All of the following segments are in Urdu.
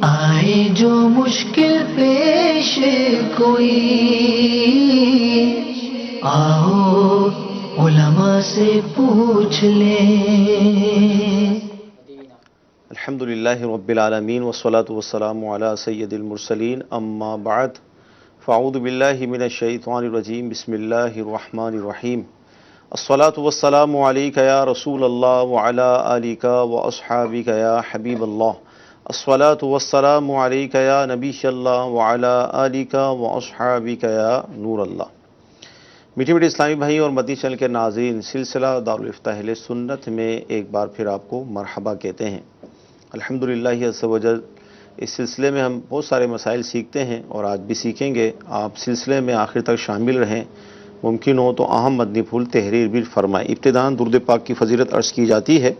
آئے جو مشکل پیش کوئی، آؤ علماء سے پوچھ لیں۔ الحمدللہ رب العالمین والصلاة والسلام علی سید المرسلین، اما بعد فاعوذ باللہ من الشیطان الرجیم، بسم اللہ الرحمن الرحیم۔ الصلاة والسلام علیک یا رسول اللہ وعلی آلک واصحابک یا حبیب اللہ۔ الصلاة والسلام علیک یا نبی اللہ وعلی آلک واصحابک یا نور اللہ۔ میٹھے میٹھے اسلامی بھائی اور مدنی چینل کے ناظرین، سلسلہ دارالفتاح اہل سنت میں ایک بار پھر آپ کو مرحبا کہتے ہیں۔ الحمدللہ عز و جل اس سلسلے میں ہم بہت سارے مسائل سیکھتے ہیں اور آج بھی سیکھیں گے۔ آپ سلسلے میں آخر تک شامل رہیں، ممکن ہو تو اہم مدنی پھول تحریر بھی فرمائیں۔ ابتداً درود پاک کی فضیلت عرض کی جاتی ہے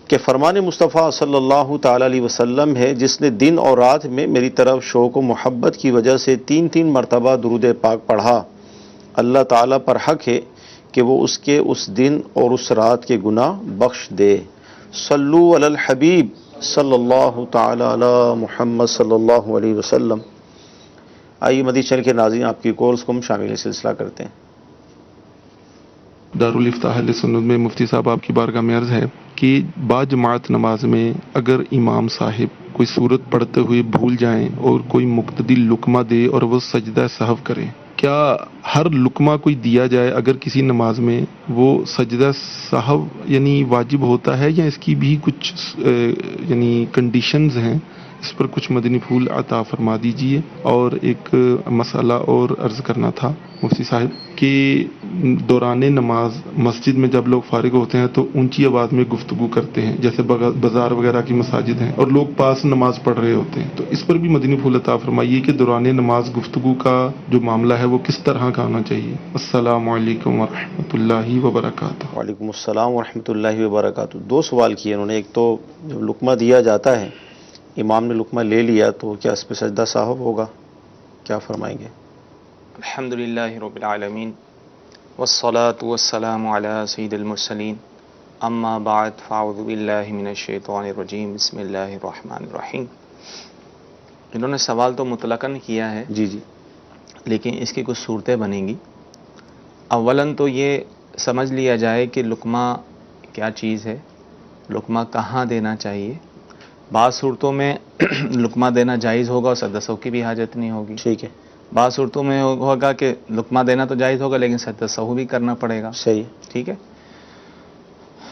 کہ فرمان مصطفیٰ صلی اللہ تعالی علیہ وسلم ہے، جس نے دن اور رات میں میری طرف شوق و محبت کی وجہ سے 3 مرتبہ درود پاک پڑھا، اللہ تعالیٰ پر حق ہے کہ وہ اس کے اس دن اور اس رات کے گناہ بخش دے۔ صلو علی الحبیب صلی اللہ تعالی علی محمد صلی اللہ علیہ وسلم۔ آئیے مدنی چینل کے ناظرین، آپ کی کالز کو ہم شامل سلسلہ کرتے ہیں۔ دارالفتاح اہل سنت میں مفتی صاحب آپ کی بارگاہ میں عرض ہے کہ با جماعت نماز میں اگر امام صاحب کوئی سورت پڑھتے ہوئے بھول جائیں اور کوئی مقتدی لقمہ دے اور وہ سجدہ سہو کرے، کیا ہر لقمہ کوئی دیا جائے اگر کسی نماز میں وہ سجدہ سہو یعنی واجب ہوتا ہے، یا اس کی بھی کچھ یعنی کنڈیشنز ہیں؟ اس پر کچھ مدنی پھول عطا فرما دیجئے۔ اور ایک مسئلہ اور عرض کرنا تھا مفتی صاحب کہ دوران نماز مسجد میں جب لوگ فارغ ہوتے ہیں تو اونچی آواز میں گفتگو کرتے ہیں، جیسے بازار وغیرہ کی مساجد ہیں اور لوگ پاس نماز پڑھ رہے ہوتے ہیں، تو اس پر بھی مدنی پھول عطا فرمائیے کہ دوران نماز گفتگو کا جو معاملہ ہے وہ کس طرح کا ہونا چاہیے۔ السلام علیکم ورحمۃ اللہ وبرکاتہ۔ وعلیکم السلام ورحمۃ اللہ وبرکاتہ۔ 2 سوال کیے انہوں نے۔ ایک تو جب لقمہ دیا جاتا ہے، امام نے لقمہ لے لیا تو کیا اس پہ سجدہ سہو ہوگا؟ کیا فرمائیں گے؟ الحمدللہ رب العالمین والصلاة والسلام علی سید المرسلین، اما بعد فاعوذ باللہ من الشیطان الرجیم، بسم اللہ الرحمن الرحیم۔ انہوں نے سوال تو مطلقاً کیا ہے، جی لیکن اس کی کچھ صورتیں بنیں گی۔ اولاً تو یہ سمجھ لیا جائے کہ لقمہ کیا چیز ہے، لقمہ کہاں دینا چاہیے۔ بعض صورتوں میں لقمہ دینا جائز ہوگا اور سجدہ سہو کی بھی حاجت نہیں ہوگی۔ ٹھیک ہے۔ بعض صورتوں میں ہوگا کہ لقمہ دینا تو جائز ہوگا لیکن سجدہ سہو بھی کرنا پڑے گا۔ صحیح، ٹھیک ہے۔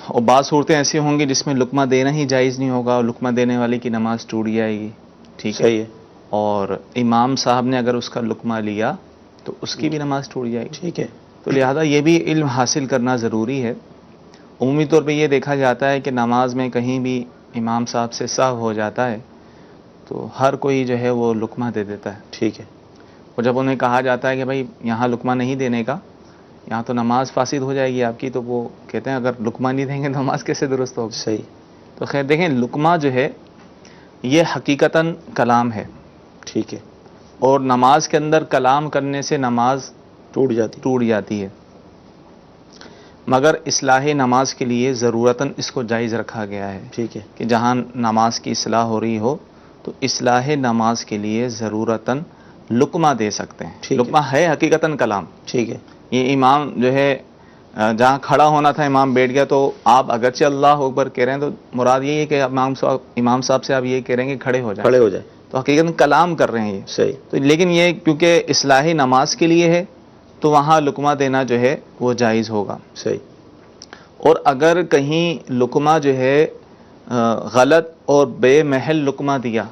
اور بعض صورتیں ایسی ہوں گی جس میں لقمہ دینا ہی جائز نہیں ہوگا اور لقمہ دینے والے کی نماز ٹوٹ جائے گی۔ ٹھیک ہے۔ صحیح ہے۔ اور امام صاحب نے اگر اس کا لقمہ لیا تو اس کی بھی نماز ٹوٹ جائے گی۔ ٹھیک ہے۔ تو لہذا یہ بھی علم حاصل کرنا ضروری ہے۔ عمومی طور پہ یہ دیکھا جاتا ہے کہ نماز میں کہیں بھی امام صاحب سے سہو ہو جاتا ہے تو ہر کوئی جو ہے وہ لقمہ دے دیتا ہے۔ ٹھیک ہے۔ اور جب انہیں کہا جاتا ہے کہ بھائی یہاں لقمہ نہیں دینے کا، یہاں تو نماز فاسد ہو جائے گی آپ کی، تو وہ کہتے ہیں اگر لقمہ نہیں دیں گے نماز کیسے درست ہوگی؟ صحیح۔ تو خیر دیکھیں، لقمہ جو ہے یہ حقیقتاً کلام ہے، ٹھیک ہے۔ اور نماز کے اندر کلام کرنے سے نماز ٹوٹ جاتی ہے، مگر اصلاح نماز کے لیے ضرورتاً اس کو جائز رکھا گیا ہے۔ ٹھیک ہے۔ کہ جہاں نماز کی اصلاح ہو رہی ہو تو اصلاح نماز کے لیے ضرورتاً لقمہ دے سکتے ہیں۔ لقمہ ہے حقیقتاً کلام۔ ٹھیک ہے۔ یہ امام جو ہے جہاں کھڑا ہونا تھا امام بیٹھ گیا، تو آپ اگرچہ اللہ اکبر کہہ رہے ہیں تو مراد یہی ہے کہ امام صاحب سے آپ یہ کہہ رہے ہیں کہ کھڑے ہو جائیں، تو حقیقتاً کلام کر رہے ہیں یہ۔ صحیح۔ تو لیکن یہ کیونکہ اصلاح نماز کے لیے ہے تو وہاں لقمہ دینا جو ہے وہ جائز ہوگا۔ صحیح۔ اور اگر کہیں لقمہ جو ہے غلط اور بے محل لقمہ دیا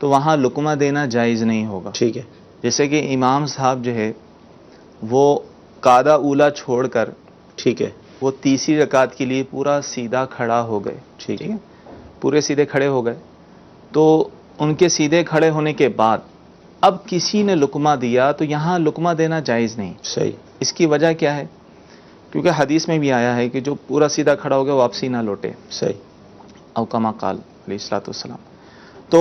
تو وہاں لقمہ دینا جائز نہیں ہوگا۔ ٹھیک ہے۔ جیسے کہ امام صاحب جو ہے وہ قاعدہ اولا چھوڑ کر، ٹھیک ہے، وہ تیسری رکعت کے لیے پورا سیدھا کھڑا ہو گئے۔ ٹھیک ہے۔ پورے سیدھے کھڑے ہو گئے، تو ان کے سیدھے کھڑے ہونے کے بعد اب کسی نے لقمہ دیا تو یہاں لقمہ دینا جائز نہیں۔ صحیح۔ اس کی وجہ کیا ہے؟ کیونکہ حدیث میں بھی آیا ہے کہ جو پورا سیدھا کھڑا ہو گیا واپسی نہ لوٹے۔ صحیح۔ او کما قال علیہ الصلوۃ والسلام۔ تو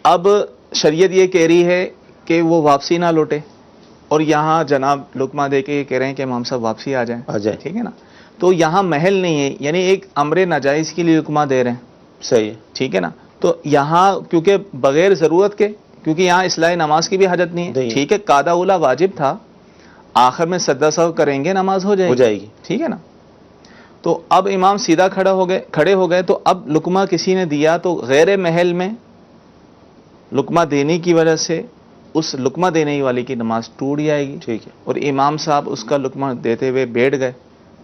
اب شریعت یہ کہہ رہی ہے کہ وہ واپسی نہ لوٹے، اور یہاں جناب لقمہ دے کے یہ کہہ رہے ہیں کہ امام صاحب واپسی آ جائیں۔ ٹھیک ہے نا؟ تو یہاں محل نہیں ہے، یعنی ایک امر ناجائز کے لیے لقمہ دے رہے ہیں، صحیح ہے. ٹھیک ہے نا. تو یہاں کیونکہ بغیر ضرورت کے، کیونکہ یہاں اصلاح نماز کی بھی حاجت نہیں ہے. ٹھیک ہے، قاعدہ اولا واجب تھا، آخر میں سجدہ سہو کریں گے نماز ہو جائے گی. ٹھیک ہے نا. تو اب امام سیدھا کھڑے ہو گئے، تو اب لقمہ کسی نے دیا تو غیر محل میں لقمہ دینے کی وجہ سے اس لقمہ دینے والی کی نماز ٹوٹ جائے گی. ٹھیک ہے. اور امام صاحب اس کا لقمہ دیتے ہوئے بیٹھ گئے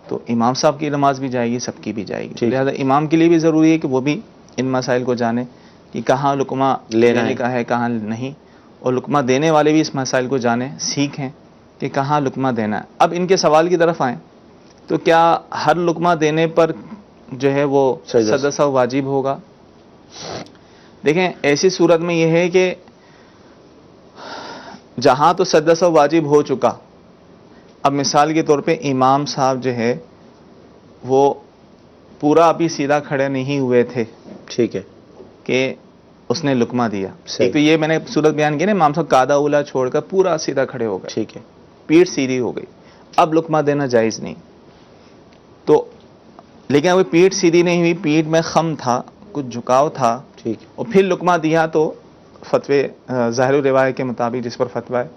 تو امام صاحب کی نماز بھی جائے گی، سب کی بھی جائے گی. لہٰذا امام کے لیے بھی ضروری ہے کہ وہ بھی ان مسائل کو جانے کہ کہاں لقمہ لینے کا ہے، کہاں نہیں، اور لقمہ دینے والے بھی اس مسائل کو جانیں، سیکھیں کہ کہاں لقمہ دینا ہے. اب ان کے سوال کی طرف آئیں تو کیا ہر لقمہ دینے پر جو ہے وہ سجدہ سہو واجب ہوگا؟ دیکھیں، ایسی صورت میں یہ ہے کہ جہاں تو سجدہ سہو واجب ہو چکا، اب مثال کے طور پہ امام صاحب جو ہے وہ پورا ابھی سیدھا کھڑے نہیں ہوئے تھے. ٹھیک ہے. کہ اس نے لقمہ دیا. ایک تو یہ میں نے صورت بیان کی نا، امام صاحب قاعدہ اولا چھوڑ کر پورا سیدھا کھڑے ہو گئے. ٹھیک ہے. پیٹھ سیدھی ہو گئی، اب لقمہ دینا جائز نہیں. تو لیکن ابھی پیٹھ سیدھی نہیں ہوئی، پیٹھ میں خم تھا، کچھ جھکاؤ تھا، ٹھیک ہے. اور پھر لقمہ دیا تو فتوے ظاہر روایت کے مطابق جس پر فتویٰ ہے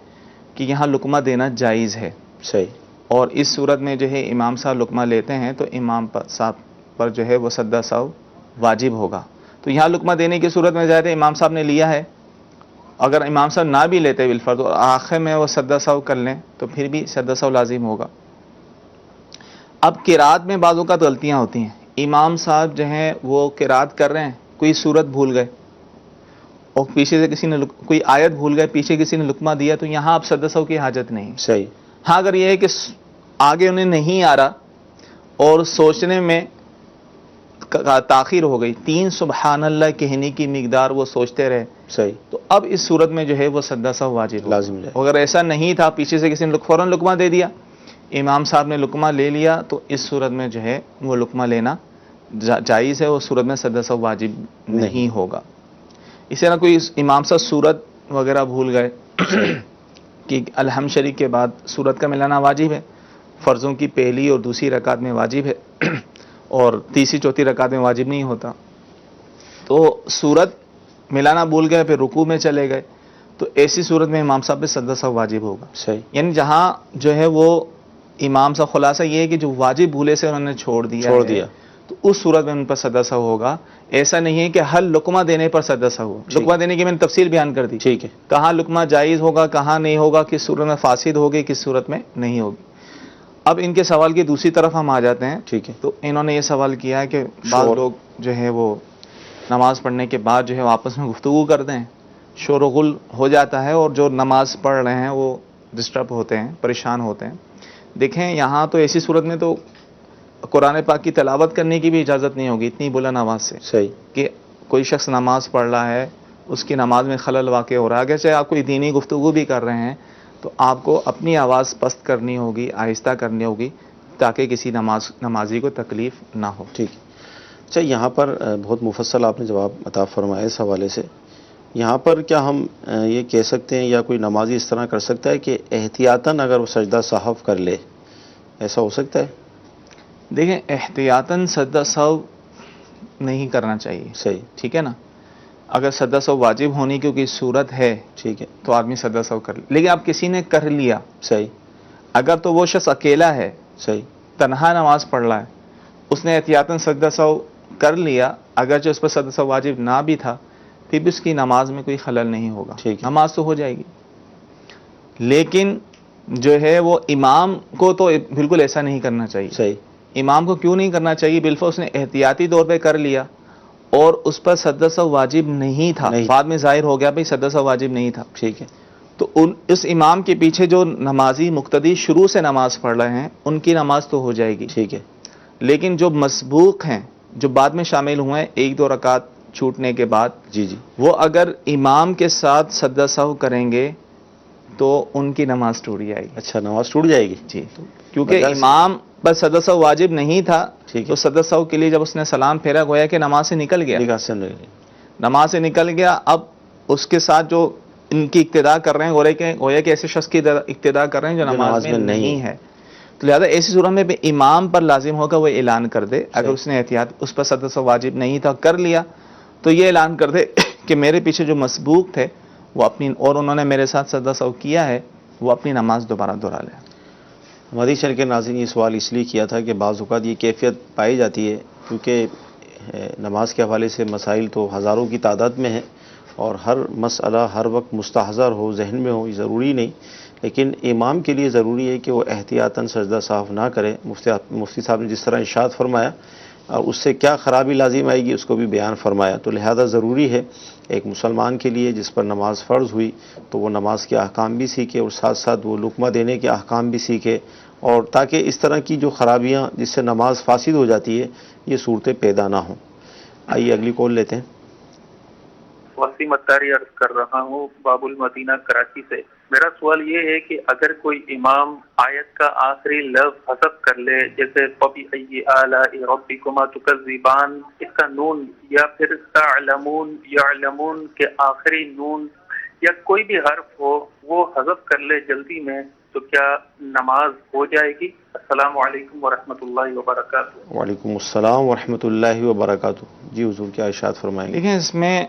کہ یہاں لقمہ دینا جائز ہے. صحیح. اور اس صورت میں جو ہے امام صاحب لقمہ لیتے ہیں تو امام صاحب پر جو ہے وہ سجدہ سہو واجب ہوگا. تو یہاں لقمہ دینے کی صورت میں ظاہر ہے امام صاحب نے لیا ہے، اگر امام صاحب نہ بھی لیتے بالفرض اور آخر میں وہ سجدہ سہو کر لیں تو پھر بھی سجدہ سہو لازم ہوگا. اب قرات میں بعض اوقات غلطیاں ہوتی ہیں. امام صاحب جو ہیں وہ قرات کر رہے ہیں، کوئی سورت بھول گئے اور پیچھے سے کسی نے کوئی آیت بھول گئے، پیچھے کسی نے لقمہ دیا، تو یہاں اب سجدہ سہو کی حاجت نہیں. صحیح. ہاں اگر یہ ہے کہ آگے انہیں نہیں آ رہا اور سوچنے میں تاخیر ہو گئی، 3 سبحان اللہ کہنے کی مقدار وہ سوچتے رہے، صحیح، تو اب اس صورت میں جو ہے وہ سجدہ سہو واجب ہوگا. لازم ہے. اگر ایسا نہیں تھا، پیچھے سے کسی نے فوراً لقمہ دے دیا، امام صاحب نے لقمہ لے لیا، تو اس صورت میں جو ہے وہ لقمہ لینا جائز ہے، اس صورت میں سجدہ سہو واجب نہیں ہوگا. اسی طرح کوئی امام صاحب سورت وغیرہ بھول گئے کہ الحمد شریف کے بعد سورت کا ملانا واجب ہے، فرضوں کی پہلی اور دوسری رکعت میں واجب ہے اور تیسری چوتھی رکعت میں واجب نہیں ہوتا، تو سورت ملانا بھول گئے، پھر رکوع میں چلے گئے، تو ایسی صورت میں امام صاحب پہ سجدہ سہو واجب ہوگا. صحیح. یعنی جہاں جو ہے وہ امام صاحب، خلاصہ یہ ہے کہ جو واجب بھولے سے انہوں نے چھوڑ دیا تو اس صورت میں ان پر سجدہ سہو ہوگا. ایسا نہیں ہے کہ ہر لقمہ دینے پر سجدہ سہو ہو. لقمہ دینے کی میں نے تفصیل بیان کر دی، ٹھیک ہے، کہاں لقمہ جائز ہوگا، کہاں نہیں ہوگا، کس صورت میں فاسد ہوگی، کس صورت میں نہیں ہوگی. اب ان کے سوال کی دوسری طرف ہم آ جاتے ہیں. ٹھیک ہے. تو انہوں نے یہ سوال کیا ہے کہ بعض لوگ جو ہے وہ نماز پڑھنے کے بعد جو ہے آپس میں گفتگو کرتے ہیں، شور و غل ہو جاتا ہے، اور جو نماز پڑھ رہے ہیں وہ ڈسٹرب ہوتے ہیں، پریشان ہوتے ہیں. دیکھیں یہاں تو ایسی صورت میں تو قرآن پاک کی تلاوت کرنے کی بھی اجازت نہیں ہوگی اتنی بلند آواز سے. صحیح. کہ کوئی شخص نماز پڑھ رہا ہے، اس کی نماز میں خلل واقع ہو رہا ہے، اگرچہ آپ کوئی دینی گفتگو بھی کر رہے ہیں تو آپ کو اپنی آواز پست کرنی ہوگی، آہستہ کرنی ہوگی، تاکہ کسی نمازی کو تکلیف نہ ہو. ٹھیک ہے. اچھا، یہاں پر بہت مفصل آپ نے جواب عطا فرمایا اس حوالے سے. یہاں پر کیا ہم یہ کہہ سکتے ہیں یا کوئی نمازی اس طرح کر سکتا ہے کہ احتیاطاً اگر وہ سجدہ سہو کر لے، ایسا ہو سکتا ہے؟ دیکھیں احتیاطاً سجدہ سہو نہیں کرنا چاہیے. صحیح. ٹھیک ہے نا. اگر سجدہ سہو واجب ہونے کی کوئی صورت ہے، ٹھیک ہے، تو آدمی سجدہ سہو کر لے. لیکن اب کسی نے کر لیا، صحیح، اگر تو وہ شخص اکیلا ہے، صحیح، تنہا نماز پڑھ رہا ہے، اس نے احتیاطاً سجدہ سہو کر لیا، اگرچہ اس پر سجدہ سہو واجب نہ بھی تھا، پھر بھی اس کی نماز میں کوئی خلل نہیں ہوگا، ٹھیک ہے، نماز تو ہو جائے گی. لیکن جو ہے وہ امام کو تو بالکل ایسا نہیں کرنا چاہیے. صحیح. امام کو کیوں نہیں کرنا چاہیے؟ بالفعل اس نے احتیاطی طور پہ کر لیا اور اس پر سجدہ سہو واجب نہیں تھا، بعد میں ظاہر ہو گیا بھئی سجدہ سہو واجب نہیں تھا. ٹھیک ہے. تو اس امام کے پیچھے جو نمازی مقتدی شروع سے نماز پڑھ رہے ہیں ان کی نماز تو ہو جائے گی. ٹھیک ہے. لیکن جو مسبوق ہیں، جو بعد میں شامل ہوئے ہیں 1-2 رکعت چھوٹنے کے بعد، جی جی، وہ اگر امام کے ساتھ سجدہ سہو کریں گے تو ان کی نماز ٹوٹ جائے گی. اچھا، نماز ٹوٹ جائے گی. جی، کیونکہ امام پر سجدہ سہو واجب نہیں تھا، تو سجدہ سہو کے لیے جب اس نے سلام پھیرا، گویا کہ نماز سے نکل گیا، نماز سے نکل گیا. اب اس کے ساتھ جو ان کی اقتداء کر رہے ہیں، گویا کہ ایسے شخص کی اقتداء کر رہے ہیں جو نماز میں نہیں ہے. تو لہذا ایسی صورت میں امام پر لازم ہوگا وہ اعلان کر دے. اگر اس نے احتیاط اس پر سجدہ سہو واجب نہیں تھا کر لیا تو یہ اعلان کر دے کہ میرے پیچھے جو مسبوق تھے وہ اپنی اور انہوں نے میرے ساتھ سجدہ سہو کیا ہے وہ اپنی نماز دوبارہ دہرا لے. حدیث شریف کے ناظرین یہ سوال اس لیے کیا تھا کہ بعض اوقات یہ کیفیت پائی جاتی ہے کیونکہ نماز کے حوالے سے مسائل تو ہزاروں کی تعداد میں ہیں اور ہر مسئلہ ہر وقت مستحضر ہو ذہن میں ہو یہ ضروری نہیں، لیکن امام کے لیے ضروری ہے کہ وہ احتیاطاً سجدہ سہو نہ کرے. مفتی صاحب نے جس طرح ارشاد فرمایا اور اس سے کیا خرابی لازم آئے گی اس کو بھی بیان فرمایا. تو لہذا ضروری ہے ایک مسلمان کے لیے جس پر نماز فرض ہوئی تو وہ نماز کے احکام بھی سیکھے اور ساتھ ساتھ وہ لقمہ دینے کے احکام بھی سیکھے، اور تاکہ اس طرح کی جو خرابیاں جس سے نماز فاسد ہو جاتی ہے یہ صورتیں پیدا نہ ہوں. آئیے اگلی کال لیتے ہیں. وسیم اتاری عرض کر رہا ہوں باب المدینہ کراچی سے. میرا سوال یہ ہے کہ اگر کوئی امام آیت کا آخری لفظ حذف کر لے جیسے فَبِأَيِّ آلَاءِ رَبِّكُمَا تُكَذِّبَانِ، اس کا نون یا پھر تَعْلَمُونَ یعلمون کے آخری نون یا کوئی بھی حرف ہو وہ حذف کر لے جلدی میں تو کیا نماز ہو جائے گی؟ السلام علیکم ورحمۃ اللہ وبرکاتہ. وعلیکم السلام ورحمۃ اللہ وبرکاتہ. جی حضور کیا ارشاد فرمائیں گے؟ دیکھیں اس میں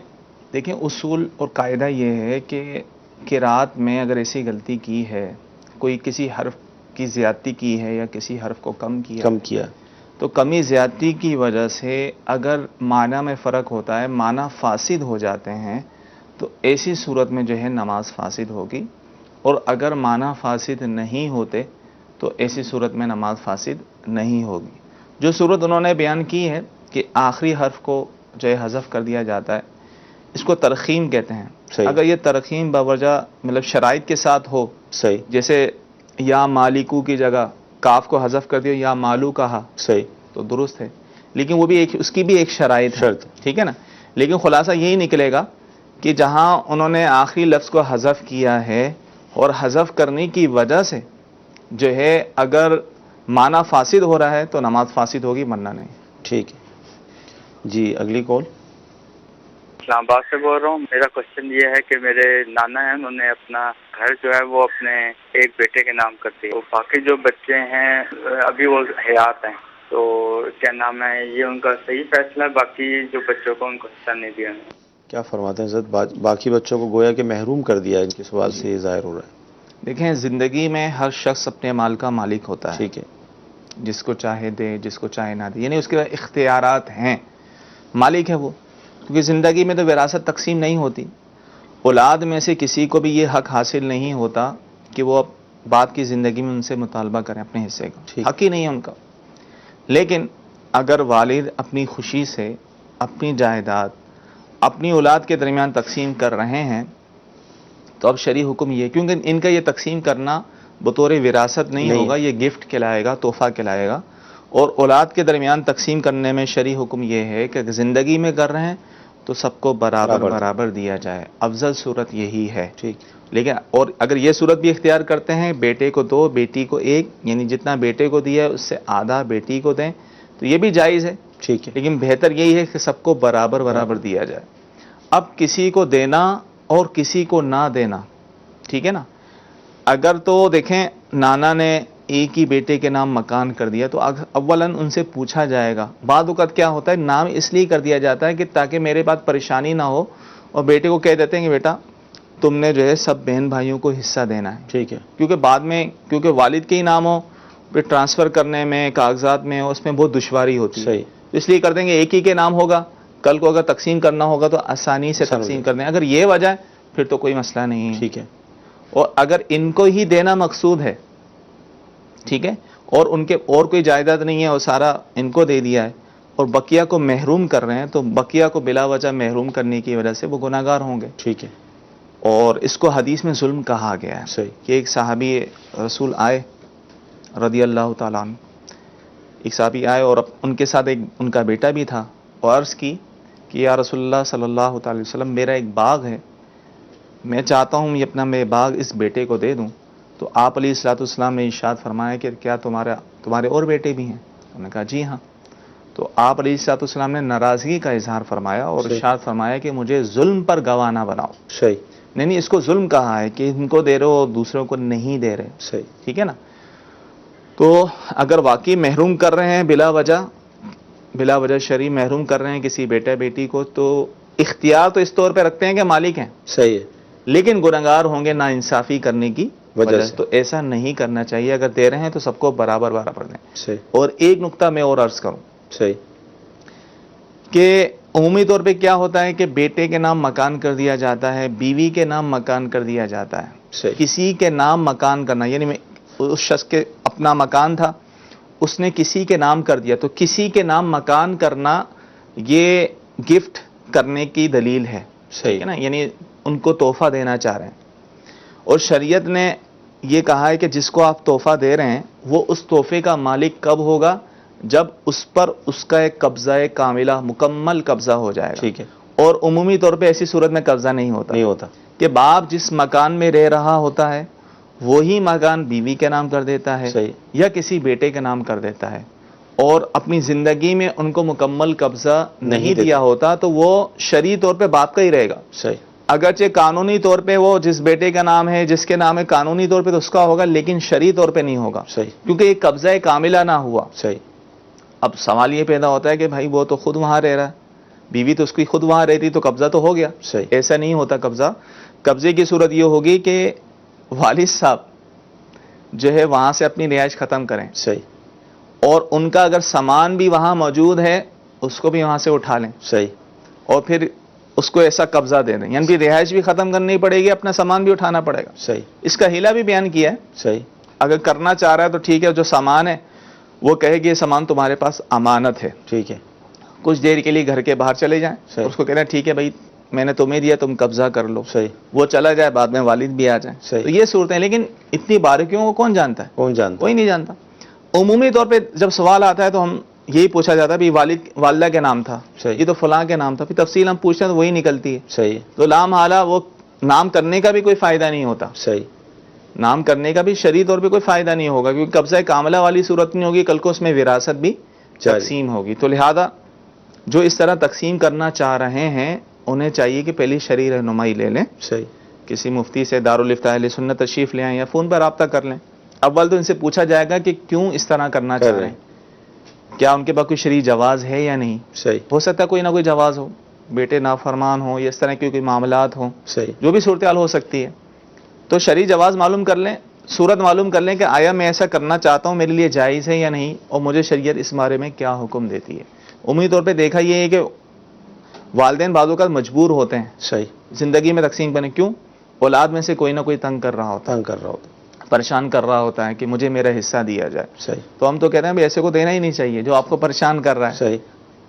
اصول اور قاعدہ یہ ہے کہ قرات میں اگر ایسی غلطی کی ہے، کوئی کسی حرف کی زیادتی کی ہے یا کسی حرف کو کم کیا تو کمی زیادتی کی وجہ سے اگر معنی میں فرق ہوتا ہے، معنی فاسد ہو جاتے ہیں تو ایسی صورت میں جو ہے نماز فاسد ہوگی، اور اگر معنی فاسد نہیں ہوتے تو ایسی صورت میں نماز فاسد نہیں ہوگی. جو صورت انہوں نے بیان کی ہے کہ آخری حرف کو جو ہے حذف کر دیا جاتا ہے اس کو ترخیم کہتے ہیں. صحیح. اگر یہ ترخیم باوجہ مطلب شرائط کے ساتھ ہو، صحیح، جیسے یا مالکو کی جگہ کاف کو حذف کر دیا یا مالو کہا صحیح، تو درست ہے، لیکن وہ بھی اس کی بھی ایک شرائط ہے. شرط. ٹھیک ہے نا. لیکن خلاصہ یہی نکلے گا کہ جہاں انہوں نے آخری لفظ کو حذف کیا ہے اور حذف کرنے کی وجہ سے جو ہے اگر معنی فاسد ہو رہا ہے تو نماز فاسد ہوگی ورنہ نہیں. ٹھیک ہے. جی اگلی کال. اسلام آباد سے بول رہا ہوں. میرا کوشچن یہ ہے کہ میرے نانا ہیں، انہوں نے اپنا گھر جو ہے وہ اپنے ایک بیٹے کے نام کر دیا، باقی جو بچے ہیں ابھی وہ حیات ہیں، تو کیا نام ہے یہ ان کا صحیح فیصلہ ہے؟ باقی جو بچوں کو ان کو حصہ نہیں دیا. کیا فرماتے ہیں حضرت؟ باقی بچوں کو گویا کہ محروم کر دیا، ان کے سوال سے یہ ظاہر ہو رہا ہے. دیکھیں زندگی میں ہر شخص اپنے مال کا مالک ہوتا ہے. ٹھیک ہے. جس کو چاہے دے، جس کو چاہے نہ دے، یعنی اس کے اختیارات ہیں، مالک ہے وہ. کیونکہ زندگی میں تو وراثت تقسیم نہیں ہوتی، اولاد میں سے کسی کو بھی یہ حق حاصل نہیں ہوتا کہ وہ بعد کی زندگی میں ان سے مطالبہ کریں اپنے حصے کا. حق ہی نہیں ہے ان کا. لیکن اگر والد اپنی خوشی سے اپنی جائیداد اپنی اولاد کے درمیان تقسیم کر رہے ہیں تو اب شرعی حکم یہ، کیونکہ ان کا یہ تقسیم کرنا بطور وراثت نہیں ہوگا، یہ گفٹ کہلائے گا، تحفہ کہلائے گا. اور اولاد کے درمیان تقسیم کرنے میں شرعی حکم یہ ہے کہ زندگی میں کر رہے ہیں تو سب کو برابر دیا جائے. افضل صورت یہی ہے. ٹھیک. لیکن اور اگر یہ صورت بھی اختیار کرتے ہیں بیٹے کو 2 بیٹی کو 1، یعنی جتنا بیٹے کو دیا ہے اس سے آدھا بیٹی کو دیں تو یہ بھی جائز ہے. ٹھیک ہے. لیکن بہتر یہی ہے کہ سب کو برابر دیا جائے. اب کسی کو دینا اور کسی کو نہ دینا، ٹھیک ہے نا. اگر تو دیکھیں نانا نے ایک ہی بیٹے کے نام مکان کر دیا تو اولاً ان سے پوچھا جائے گا. بعض اوقات کیا ہوتا ہے نام اس لیے کر دیا جاتا ہے کہ تاکہ میرے پاس پریشانی نہ ہو، اور بیٹے کو کہہ دیتے ہیں کہ بیٹا تم نے جو ہے سب بہن بھائیوں کو حصہ دینا ہے. ٹھیک ہے. کیونکہ بعد میں کیونکہ والد کے ہی نام ہو پھر ٹرانسفر کرنے میں کاغذات میں اس میں بہت دشواری ہوتی ہے. صحیح. اس لیے کر دیں گے ایک ہی کے نام ہوگا، کل کو اگر تقسیم کرنا ہوگا تو آسانی سے تقسیم کر دیں. اگر یہ وجہ ہے پھر تو کوئی مسئلہ نہیں ہے. ٹھیک ہے. اور اگر ان کو ہی دینا مقصود ہے، ٹھیک ہے، اور ان کے اور کوئی جائیداد نہیں ہے اور سارا ان کو دے دیا ہے اور بقیہ کو محروم کر رہے ہیں تو بقیہ کو بلا وجہ محروم کرنے کی وجہ سے وہ گناہ گار ہوں گے. ٹھیک ہے. اور اس کو حدیث میں ظلم کہا گیا ہے. صحیح. کہ ایک صحابی رسول آئے رضی اللہ تعالیٰ عنہ، ایک صحابی آئے اور ان کے ساتھ ایک ان کا بیٹا بھی تھا، اور عرض کی کہ یا رسول اللہ صلی اللہ تعالی وسلم میرا ایک باغ ہے، میں چاہتا ہوں یہ اپنا میں باغ اس بیٹے کو دے دوں. تو آپ علیہ الصلوۃ والسلام نے ارشاد فرمایا کہ کیا تمہارے اور بیٹے بھی ہیں؟ انہوں نے کہا جی ہاں. تو آپ علیہ الصلوۃ والسلام نے ناراضگی کا اظہار فرمایا اور ارشاد فرمایا کہ مجھے ظلم پر گواہ نہ بناؤ. صحیح. نہیں اس کو ظلم کہا ہے کہ ان کو دے رہے ہو دوسروں کو نہیں دے رہے. صحیح. ٹھیک ہے نا. تو اگر واقعی محروم کر رہے ہیں بلا وجہ شرعی محروم کر رہے ہیں کسی بیٹا بیٹی کو، تو اختیار تو اس طور پہ رکھتے ہیں کہ مالک ہیں، صحیح ہے، لیکن گنہگار ہوں گے نا انصافی کرنے کی وجہ سے۔ تو ایسا نہیں کرنا چاہیے. اگر دے رہے ہیں تو سب کو برابر دیں. صحیح اور ایک نقطہ میں اور عرض کروں صحیح کہ عمومی طور پہ کیا ہوتا ہے کہ بیٹے کے نام مکان کر دیا جاتا ہے، بیوی کے نام مکان کر دیا جاتا ہے. صحیح کسی کے نام مکان کرنا، یعنی اس شخص کے اپنا مکان تھا، اس نے کسی کے نام کر دیا، تو کسی کے نام مکان کرنا یہ گفٹ کرنے کی دلیل ہے، ٹھیک ہے نا، یعنی ان کو تحفہ دینا چاہ رہے ہیں. اور شریعت نے یہ کہا ہے کہ جس کو آپ تحفہ دے رہے ہیں وہ اس تحفے کا مالک کب ہوگا؟ جب اس پر اس کا ایک قبضہ کاملہ مکمل قبضہ ہو جائے گا. ٹھیک ہے، اور عمومی طور پہ ایسی صورت میں قبضہ نہیں ہوتا کہ باپ جس مکان میں رہ رہا ہوتا ہے وہی مکان بیوی کے نام کر دیتا ہے صحیح یا کسی بیٹے کے نام کر دیتا ہے، اور اپنی زندگی میں ان کو مکمل قبضہ نہیں دیا ہوتا، تو وہ شرعی طور پہ باپ کا ہی رہے گا. صحیح اگرچہ قانونی طور پہ وہ جس بیٹے کا نام ہے، جس کے نام ہے، قانونی طور پہ تو اس کا ہوگا، لیکن شرعی طور پہ نہیں ہوگا، صحیح کیونکہ یہ قبضہ کاملہ نہ ہوا. صحیح اب سوال یہ پیدا ہوتا ہے کہ بھائی وہ تو خود وہاں رہ رہا ہے، بیوی تو اس کی خود وہاں رہتی، تو قبضہ تو ہو گیا. صحیح ایسا نہیں ہوتا. قبضے کی صورت یہ ہوگی کہ والد صاحب جو ہے وہاں سے اپنی رہائش ختم کریں، صحیح اور ان کا اگر سامان بھی وہاں موجود ہے اس کو بھی وہاں سے اٹھا لیں، صحیح اور پھر اس کو ایسا قبضہ دے دیں، یعنی رہائش بھی ختم کرنی پڑے گی، اپنا سامان بھی اٹھانا پڑے گا. صحیح اس کا ہیلا بھی بیان کیا ہے. صحیح اگر کرنا چاہ رہا ہے تو ٹھیک ہے، جو سامان ہے وہ کہے کہ یہ سامان تمہارے پاس امانت ہے، ٹھیک ہے، کچھ دیر کے لیے گھر کے باہر چلے جائیں. صحیح. اس کو کہنا ٹھیک ہے بھائی میں نے تمہیں دیا، تم قبضہ کر لو. صحیح وہ چلا جائے، بعد میں والد بھی آ جائیں. صحیح. تو یہ صورتیں، لیکن اتنی باریکیوں کو کون جانتا ہے؟ کون جانتا؟ کوئی نہیں جانتا. عمومی طور پہ جب سوال آتا ہے تو ہم یہی پوچھا جاتا ہے بھی والدہ کے نام تھا، صحیح. یہ تو فلاں کے نام تھا، پھر تفصیل ہم پوچھتے ہیں تو وہی نکلتی ہے. صحیح تو لام حالہ وہ نام کرنے کا بھی کوئی فائدہ نہیں ہوتا. صحیح نام کرنے کا بھی شرعی طور پہ کوئی فائدہ نہیں ہوگا، کیونکہ قبضہ کاملہ والی صورت نہیں ہوگی، کل کو اس میں وراثت بھی تقسیم ہوگی. تو لہذا جو اس طرح تقسیم کرنا چاہ رہے ہیں انہیں چاہیے کہ پہلی شرعی رہنمائی لے لیں، صحیح کسی مفتی سے دارالفتاء اہل سنت تشریف لے آئیں یا فون پر رابطہ کر لیں. اول تو ان سے پوچھا جائے گا کہ کیوں اس طرح کرنا چاہ رہے ہیں، کیا ان کے پاس کوئی شرعی جواز ہے یا نہیں. صحیح ہو سکتا ہے کوئی نہ کوئی جواز ہو، بیٹے نافرمان ہوں یا اس طرح کے کوئی معاملات ہوں، صحیح جو بھی صورتحال ہو سکتی ہے. تو شرعی جواز معلوم کر لیں، صورت معلوم کر لیں کہ آیا میں ایسا کرنا چاہتا ہوں، میرے لیے جائز ہے یا نہیں، اور مجھے شریعت اس بارے میں کیا حکم دیتی ہے. عمومی طور پہ دیکھا یہ ہے کہ والدین بعض اوقات مجبور ہوتے ہیں صحیح زندگی میں تقسیم کرنے. کیوں؟ اولاد میں سے کوئی نہ کوئی تنگ کر رہا ہوتا ہے، تنگ کر رہا ہوتا. پریشان کر رہا ہوتا ہے کہ مجھے میرا حصہ دیا جائے. صحیح تو ہم تو کہتے ہیں بھی ایسے کو دینا ہی نہیں چاہیے جو آپ کو پریشان کر رہا ہے. صحیح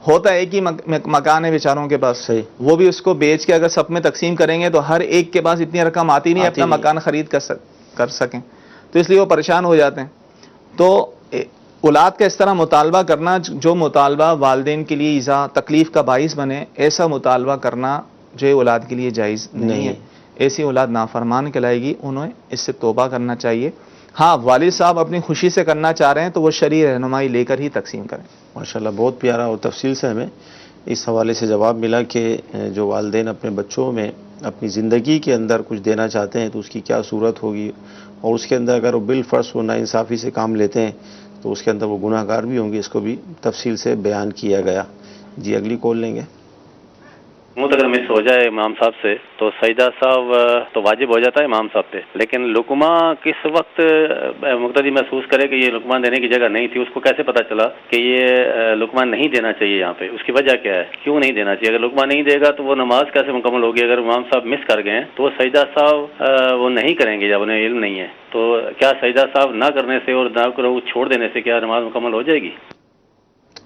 ہوتا ہے ایک ہی مکان ہے بیچاروں کے پاس، صحیح وہ بھی اس کو بیچ کے اگر سب میں تقسیم کریں گے تو ہر ایک کے پاس اتنی رقم آتی نہیں اپنا مکان خرید کر سکیں، تو اس لیے وہ پریشان ہو جاتے ہیں. تو اولاد کا اس طرح مطالبہ کرنا جو مطالبہ والدین کے لیے ایذا تکلیف کا باعث بنے، ایسا مطالبہ کرنا جو ہے اولاد کے لیے جائز نہیں ہے. ایسی اولاد نافرمان کہلائے گی، انہیں اس سے توبہ کرنا چاہیے. ہاں والد صاحب اپنی خوشی سے کرنا چاہ رہے ہیں تو وہ شرعی رہنمائی لے کر ہی تقسیم کریں. ماشاءاللہ بہت پیارا اور تفصیل سے ہمیں اس حوالے سے جواب ملا کہ جو والدین اپنے بچوں میں اپنی زندگی کے اندر کچھ دینا چاہتے ہیں تو اس کی کیا صورت ہوگی، اور اس کے اندر اگر وہ بالفرض وہ ناانصافی سے کام لیتے ہیں تو اس کے اندر وہ گناہ گار بھی ہوں گے. اس کو بھی تفصیل سے بیان کیا گیا. جی اگلی کال لیں گے. اگر مس ہو جائے امام صاحب سے تو سجدہ صاحب تو واجب ہو جاتا ہے امام صاحب پہ، لیکن لقمہ کس وقت مقتدی محسوس کرے کہ یہ لقمہ دینے کی جگہ نہیں تھی، اس کو کیسے پتہ چلا کہ یہ لقمہ نہیں دینا چاہیے یہاں پہ، اس کی وجہ کیا ہے، کیوں نہیں دینا چاہیے؟ اگر لقمہ نہیں دے گا تو وہ نماز کیسے مکمل ہوگی؟ اگر امام صاحب مس کر گئے ہیں تو وہ سجدہ صاحب وہ نہیں کریں گے جب انہیں علم نہیں ہے، تو کیا سجدہ صاحب نہ کرنے سے اور نہ کرو چھوڑ دینے سے کیا نماز مکمل ہو جائے گی؟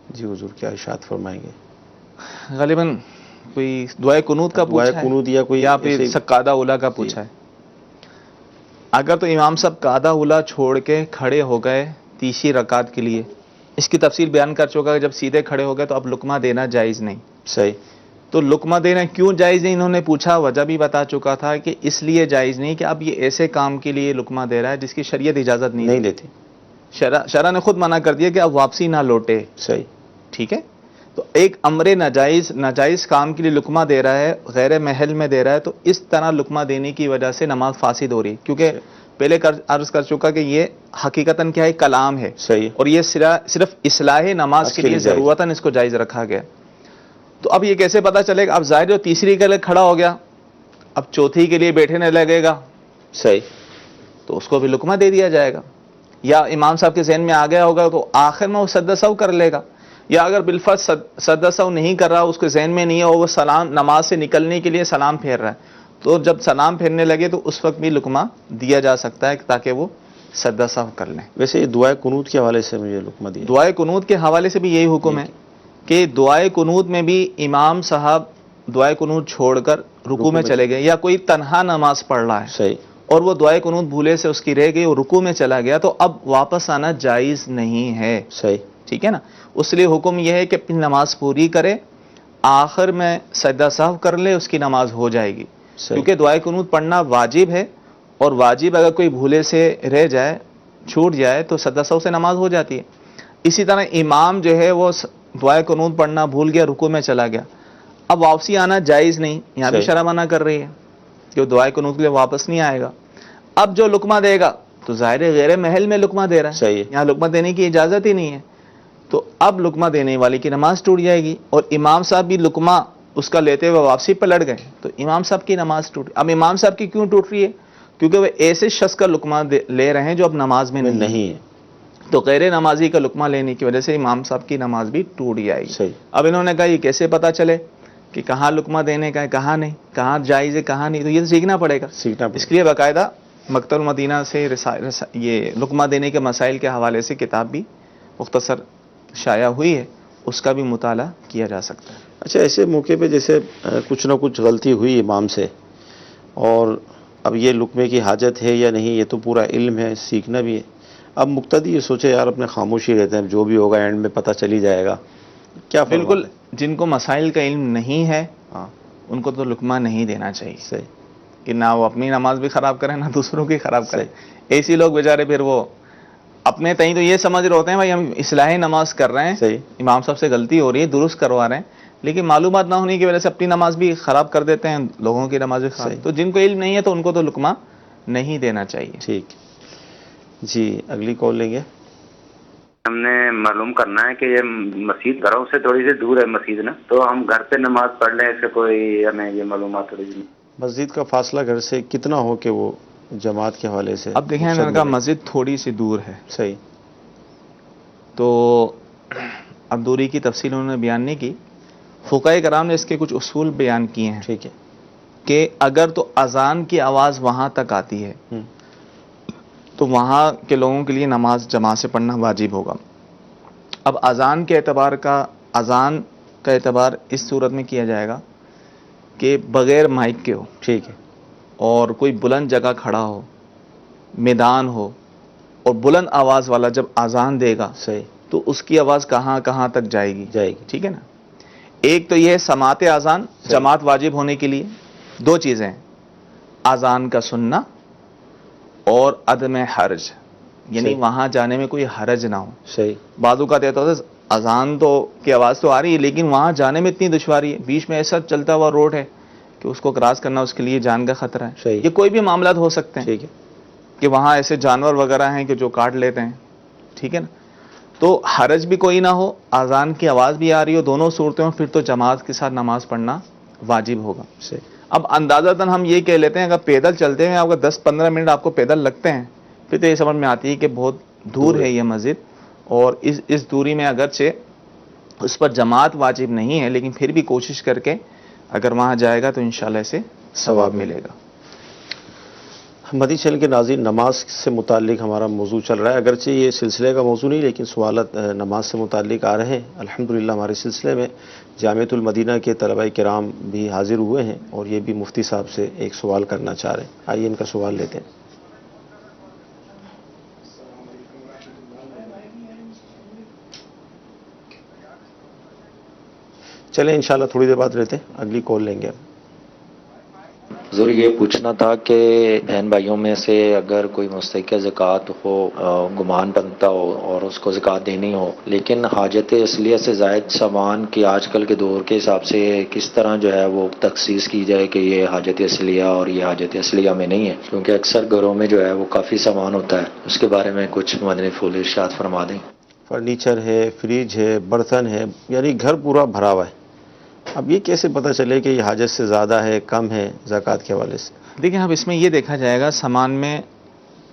جی حضور کیا ارشاد فرمائیں گے؟ غالباً کوئی دعائے قنوت کا پوچھا ہے قنوت یا کوئی پھر قعدہ اولا کا پوچھا ہے. اگر تو امام صاحب قعدہ اولا چھوڑ کے کھڑے ہو گئے تیسری رکعت کے لیے، اس کی تفصیل بیان کر چکا کہ جب سیدھے کھڑے ہو گئے تو اب لقمہ دینا جائز نہیں. صحیح. تو لقمہ دینا کیوں جائز نہیں انہوں نے پوچھا، وجہ بھی بتا چکا تھا کہ اس لیے جائز نہیں کہ اب یہ ایسے کام کے لیے لقمہ دے رہا ہے جس کی شریعت اجازت نہیں دیتی. شرع نے خود منع کر دیا کہ اب واپسی نہ لوٹے. صحیح. ٹھیک ہے، تو ایک امر ناجائز کام کے لیے لقمہ دے رہا ہے، غیر محل میں دے رہا ہے، تو اس طرح لقمہ دینے کی وجہ سے نماز فاسد ہو رہی ہے، کیونکہ پہلے عرض کر چکا کہ یہ حقیقتاً کیا ہے، کلام ہے، صحیح، اور یہ صرف اصلاح نماز کے لیے ضرورتاً اس کو جائز رکھا گیا. تو اب یہ کیسے پتا چلے گا؟ اب ظاہر جو تیسری کے لیے کھڑا ہو گیا، اب چوتھی کے لیے بیٹھنے لگے گا، صحیح، تو اس کو بھی لقمہ دے دیا جائے گا. یا امام صاحب کے ذہن میں آ گیا ہوگا تو آخر میں وہ سجدہ سہو کر لے گا. یا اگر بالفرض سجدہ سہو نہیں کر رہا، اس کے ذہن میں نہیں ہے، وہ سلام نماز سے نکلنے کے لیے سلام پھیر رہا ہے، تو جب سلام پھیرنے لگے تو اس وقت بھی لقمہ دیا جا سکتا ہے تاکہ وہ سجدہ سہو کر لیں. ویسے یہ دعائے قنوت کے حوالے سے مجھے لقمہ دیا. دعائے قنوت کے حوالے سے بھی یہی حکم ہے کہ دعائے قنوت میں بھی امام صاحب دعائے قنوت چھوڑ کر رکوع میں چلے گئے، یا کوئی تنہا نماز پڑھ رہا ہے صحیح، اور وہ دعائے قنوت بھولے سے اس کی رہ گئی، وہ رکوع میں چلا گیا، تو اب واپس آنا جائز نہیں ہے. صحیح، ٹھیک ہے نا؟ اس لیے حکم یہ ہے کہ اپنی نماز پوری کرے، آخر میں سجدہ سہو کر لے، اس کی نماز ہو جائے گی. صحیح، کیونکہ دعائے قنوت پڑھنا واجب ہے، اور واجب اگر کوئی بھولے سے رہ جائے، چھوٹ جائے، تو سجدہ سہو سے نماز ہو جاتی ہے. اسی طرح امام جو ہے وہ دعائے قنوت پڑھنا بھول گیا، رکوع میں چلا گیا، اب واپسی آنا جائز نہیں. یہاں بھی صحیح. شرع منع کر رہی ہے کہ وہ دعائے قنوت کے لیے واپس نہیں آئے گا. اب جو لقمہ دے گا تو ظاہر ہے غیر محل میں لقمہ دے رہا ہے، صحیح ہے. یہاں لقمہ دینے کی اجازت ہی نہیں ہے، تو اب لقمہ دینے والے کی نماز ٹوٹ جائے گی. اور امام صاحب بھی لقمہ اس کا لیتے ہوئے واپسی پر لڑ گئے تو امام صاحب کی نماز ٹوٹ. اب امام صاحب کی کیوں ٹوٹ رہی ہے؟ کیونکہ وہ ایسے شخص کا لقمہ لے رہے ہیں جو اب نماز میں نہیں ہے، تو غیر نمازی کا لقمہ لینے کی وجہ سے امام صاحب کی نماز بھی ٹوٹ جائے گی. صحیح. اب انہوں نے کہا یہ کیسے پتا چلے کہ کہاں لقمہ دینے کا ہے، کہاں نہیں، کہاں جائز ہے، کہاں نہیں؟ تو یہ سیکھنا پڑے گا. اس لیے باقاعدہ مکتب المدینہ سے یہ لقمہ دینے کے مسائل کے حوالے سے کتاب بھی مختصر شائع ہوئی ہے، اس کا بھی مطالعہ کیا جا سکتا ہے. اچھا، ایسے موقع پہ جیسے کچھ نہ کچھ غلطی ہوئی امام سے، اور اب یہ لقمے کی حاجت ہے یا نہیں، یہ تو پورا علم ہے، سیکھنا بھی ہے. اب مقتدی یہ سوچے یار اپنے خاموشی رہتے ہیں، جو بھی ہوگا اینڈ میں پتہ چل ہی جائے گا، کیا بالکل جن کو مسائل کا علم نہیں ہے ہاں ان کو تو لقمہ نہیں دینا چاہیے، صحیح، کہ نہ وہ اپنی نماز بھی خراب کریں نہ دوسروں کی خراب کریں. ایسی لوگ بیچارے پھر وہ اپنے تئیں تو یہ سمجھ رہے ہوتے ہیں بھائی ہم اصلاح نماز کر رہے ہیں، صحیح، امام صاحب سے غلطی ہو رہی ہے، درست کروا رہے ہیں، لیکن معلومات نہ ہونے کی وجہ سے اپنی نماز بھی خراب کر دیتے ہیں، لوگوں کی نماز بھی خراب. تو جن کو علم نہیں ہے تو ان کو تو لقمہ نہیں دینا چاہیے. ٹھیک. جی اگلی کال لیں گے. ہم نے معلوم کرنا ہے کہ یہ مسجد گھروں سے تھوڑی سی دور ہے مسجد نا، تو ہم گھر پہ نماز پڑھ لیں، اس سے کوئی ہمیں یہ معلومات تھوڑی سی. مسجد کا فاصلہ گھر سے کتنا ہو کہ وہ جماعت کے حوالے سے؟ اب دیکھیں میں نے کہا مسجد تھوڑی سی دور ہے، صحیح، تو اب دوری کی تفصیل انہوں نے بیان نہیں کی. فقہاء کرام نے اس کے کچھ اصول بیان کیے ہیں. ٹھیک ہے. کہ اگر تو اذان کی آواز وہاں تک آتی ہے تو وہاں کے لوگوں کے لیے نماز جماعت سے پڑھنا واجب ہوگا. اب اذان کا اعتبار اس صورت میں کیا جائے گا کہ بغیر مائک کے ہو، ٹھیک ہے، اور کوئی بلند جگہ کھڑا ہو، میدان ہو، اور بلند آواز والا جب اذان دے گا صحیح، تو اس کی آواز کہاں کہاں تک جائے گی. ٹھیک ہے نا؟ ایک تو یہ ہے سماعت اذان جماعت واجب ہونے کے لیے. دو چیزیں، اذان کا سننا اور عدم حرج، یعنی صحیح، وہاں جانے میں کوئی حرج نہ ہو. صحیح، بعضوں کا کہتا ہے اذان تو کی آواز تو آ رہی ہے لیکن وہاں جانے میں اتنی دشواری ہے، بیچ میں ایسا چلتا ہوا روڈ ہے کہ اس کو کراس کرنا اس کے لیے جان کا خطرہ ہے. صحیح. یہ کوئی بھی معاملات ہو سکتے ہیں. ٹھیک ہے. کہ وہاں ایسے جانور وغیرہ ہیں کہ جو کاٹ لیتے ہیں. ٹھیک ہے نا؟ تو حرج بھی کوئی نہ ہو، اذان کی آواز بھی آ رہی ہو، دونوں صورتوں میں پھر تو جماعت کے ساتھ نماز پڑھنا واجب ہوگا. صحیح. اب اندازتاً ہم یہ کہہ لیتے ہیں اگر پیدل چلتے ہیں آپ کو 10-15 منٹ آپ کو پیدل لگتے ہیں، پھر تو یہ سمجھ میں آتی ہے کہ بہت دور ہے یہ مسجد، اور اس دوری میں اگرچہ اس پر جماعت واجب نہیں ہے لیکن پھر بھی کوشش کر کے اگر وہاں جائے گا تو انشاءاللہ اسے ثواب ملے گا. مدی چینل کے ناظرین، نماز سے متعلق ہمارا موضوع چل رہا ہے، اگرچہ یہ سلسلے کا موضوع نہیں لیکن سوالات نماز سے متعلق آ رہے ہیں. الحمدللہ ہمارے سلسلے میں جامعۃ المدینہ کے طلباء کرام بھی حاضر ہوئے ہیں اور یہ بھی مفتی صاحب سے ایک سوال کرنا چاہ رہے ہیں. آئیے ان کا سوال لیتے ہیں. چلیں انشاءاللہ تھوڑی دیر بعد رہتے ہیں، اگلی کال لیں گے. ضرور یہ پوچھنا تھا کہ بہن بھائیوں میں سے اگر کوئی مستحق زکوٰۃ ہو، گمان بنتا ہو اور اس کو زکوٰۃ دینی ہو، لیکن حاجت اصلیہ سے زائد سامان کی آج کل کے دور کے حساب سے کس طرح جو ہے وہ تخصیص کی جائے کہ یہ حاجت اصلیہ اور یہ حاجت اصلیہ میں نہیں ہے، کیونکہ اکثر گھروں میں جو ہے وہ کافی سامان ہوتا ہے، اس کے بارے میں کچھ مدنی پھول ارشاد فرما دیں۔ فرنیچر ہے، فریج ہے، برتن ہے، یعنی گھر پورا بھرا ہوا ہے، اب یہ کیسے پتہ چلے کہ یہ حاجت سے زیادہ ہے، کم ہے زکوٰۃ کے حوالے سے؟ دیکھیں اب اس میں یہ دیکھا جائے گا سامان میں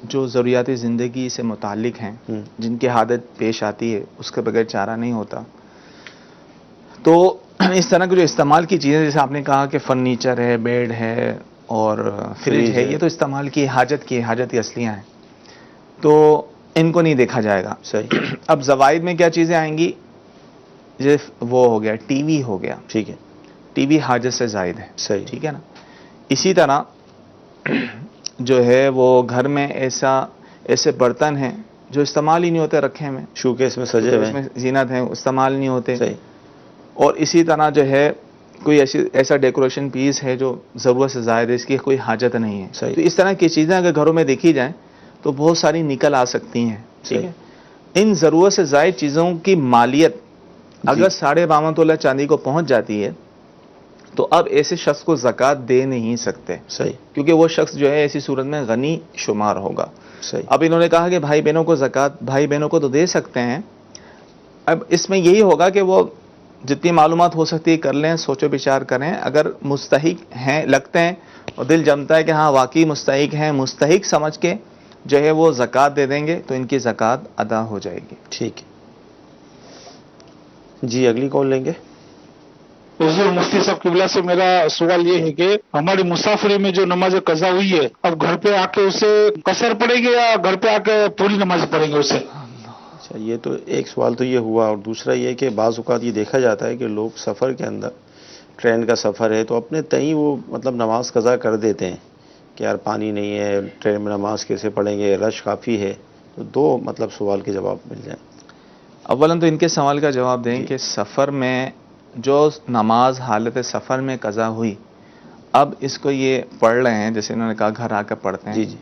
جو ضروریات زندگی سے متعلق ہیں، جن کی حاجت پیش آتی ہے، اس کے بغیر چارہ نہیں ہوتا، تو اس طرح کے جو استعمال کی چیزیں، جیسے آپ نے کہا کہ فرنیچر ہے، بیڈ ہے اور فریج ہے، یہ تو استعمال کی حاجت اصلیہ ہیں، تو ان کو نہیں دیکھا جائے گا۔ صحیح۔ اب زوائد میں کیا چیزیں آئیں گی؟ جیسے وہ ہو گیا، ٹی وی ہو گیا، ٹھیک ہے، ٹی وی حاجت سے زائد ہے، صحیح، ٹھیک ہے نا۔ اسی طرح جو ہے وہ گھر میں ایسے برتن ہیں جو استعمال ہی نہیں ہوتے، رکھے میں شو کیس میں سجے ہوئے اس میں زینت ہیں، استعمال نہیں ہوتے، صحیح، اور اسی طرح جو ہے کوئی ایسا ڈیکوریشن پیس ہے جو ضرورت سے زائد ہے، اس کی کوئی حاجت نہیں ہے، صحیح۔ تو اس طرح کی چیزیں اگر گھروں میں دیکھی جائیں تو بہت ساری نکل آ سکتی ہیں، ٹھیک ہے۔ ان ضرورت سے زائد چیزوں کی مالیت اگر 52.5 تولہ چاندی کو پہنچ جاتی ہے تو اب ایسے شخص کو زکوٰۃ دے نہیں سکتے، صحیح، کیونکہ وہ شخص جو ہے ایسی صورت میں غنی شمار ہوگا۔ صحیح، اب انہوں نے کہا کہ بھائی بہنوں کو زکوٰۃ، بھائی بہنوں کو تو دے سکتے ہیں، اب اس میں یہی ہوگا کہ وہ جتنی معلومات ہو سکتی ہے کر لیں، سوچو بچار کریں، اگر مستحق ہیں لگتے ہیں اور دل جمتا ہے کہ ہاں واقعی مستحق ہیں، مستحق سمجھ کے جو ہے وہ زکوٰۃ دے دیں گے تو ان کی زکوٰۃ ادا ہو جائے گی۔ ٹھیک ہے جی، اگلی کال لیں گے۔ حضور مفتی صاحب قبلہ سے میرا سوال یہ ہے کہ ہماری مسافری میں جو نماز قضا ہوئی ہے، اب گھر پہ آ کے اسے قصر پڑے گی یا گھر پہ آ کے پوری نماز پڑھیں گے اسے؟ اچھا، یہ تو ایک سوال تو یہ ہوا، اور دوسرا یہ کہ بعض اوقات یہ دیکھا جاتا ہے کہ لوگ سفر کے اندر، ٹرین کا سفر ہے تو اپنے تئیں وہ مطلب نماز قضا کر دیتے ہیں کہ یار پانی نہیں ہے، ٹرین میں نماز کیسے پڑھیں گے، رش کافی ہے، تو دو مطلب سوال کے جواب مل جائیں۔ اولاً تو ان کے سوال کا جواب دیں کہ سفر میں جو نماز حالت سفر میں قضا ہوئی، اب اس کو یہ پڑھ رہے ہیں، جیسے انہوں نے کہا گھر آ کر پڑھتے ہیں، جی جی،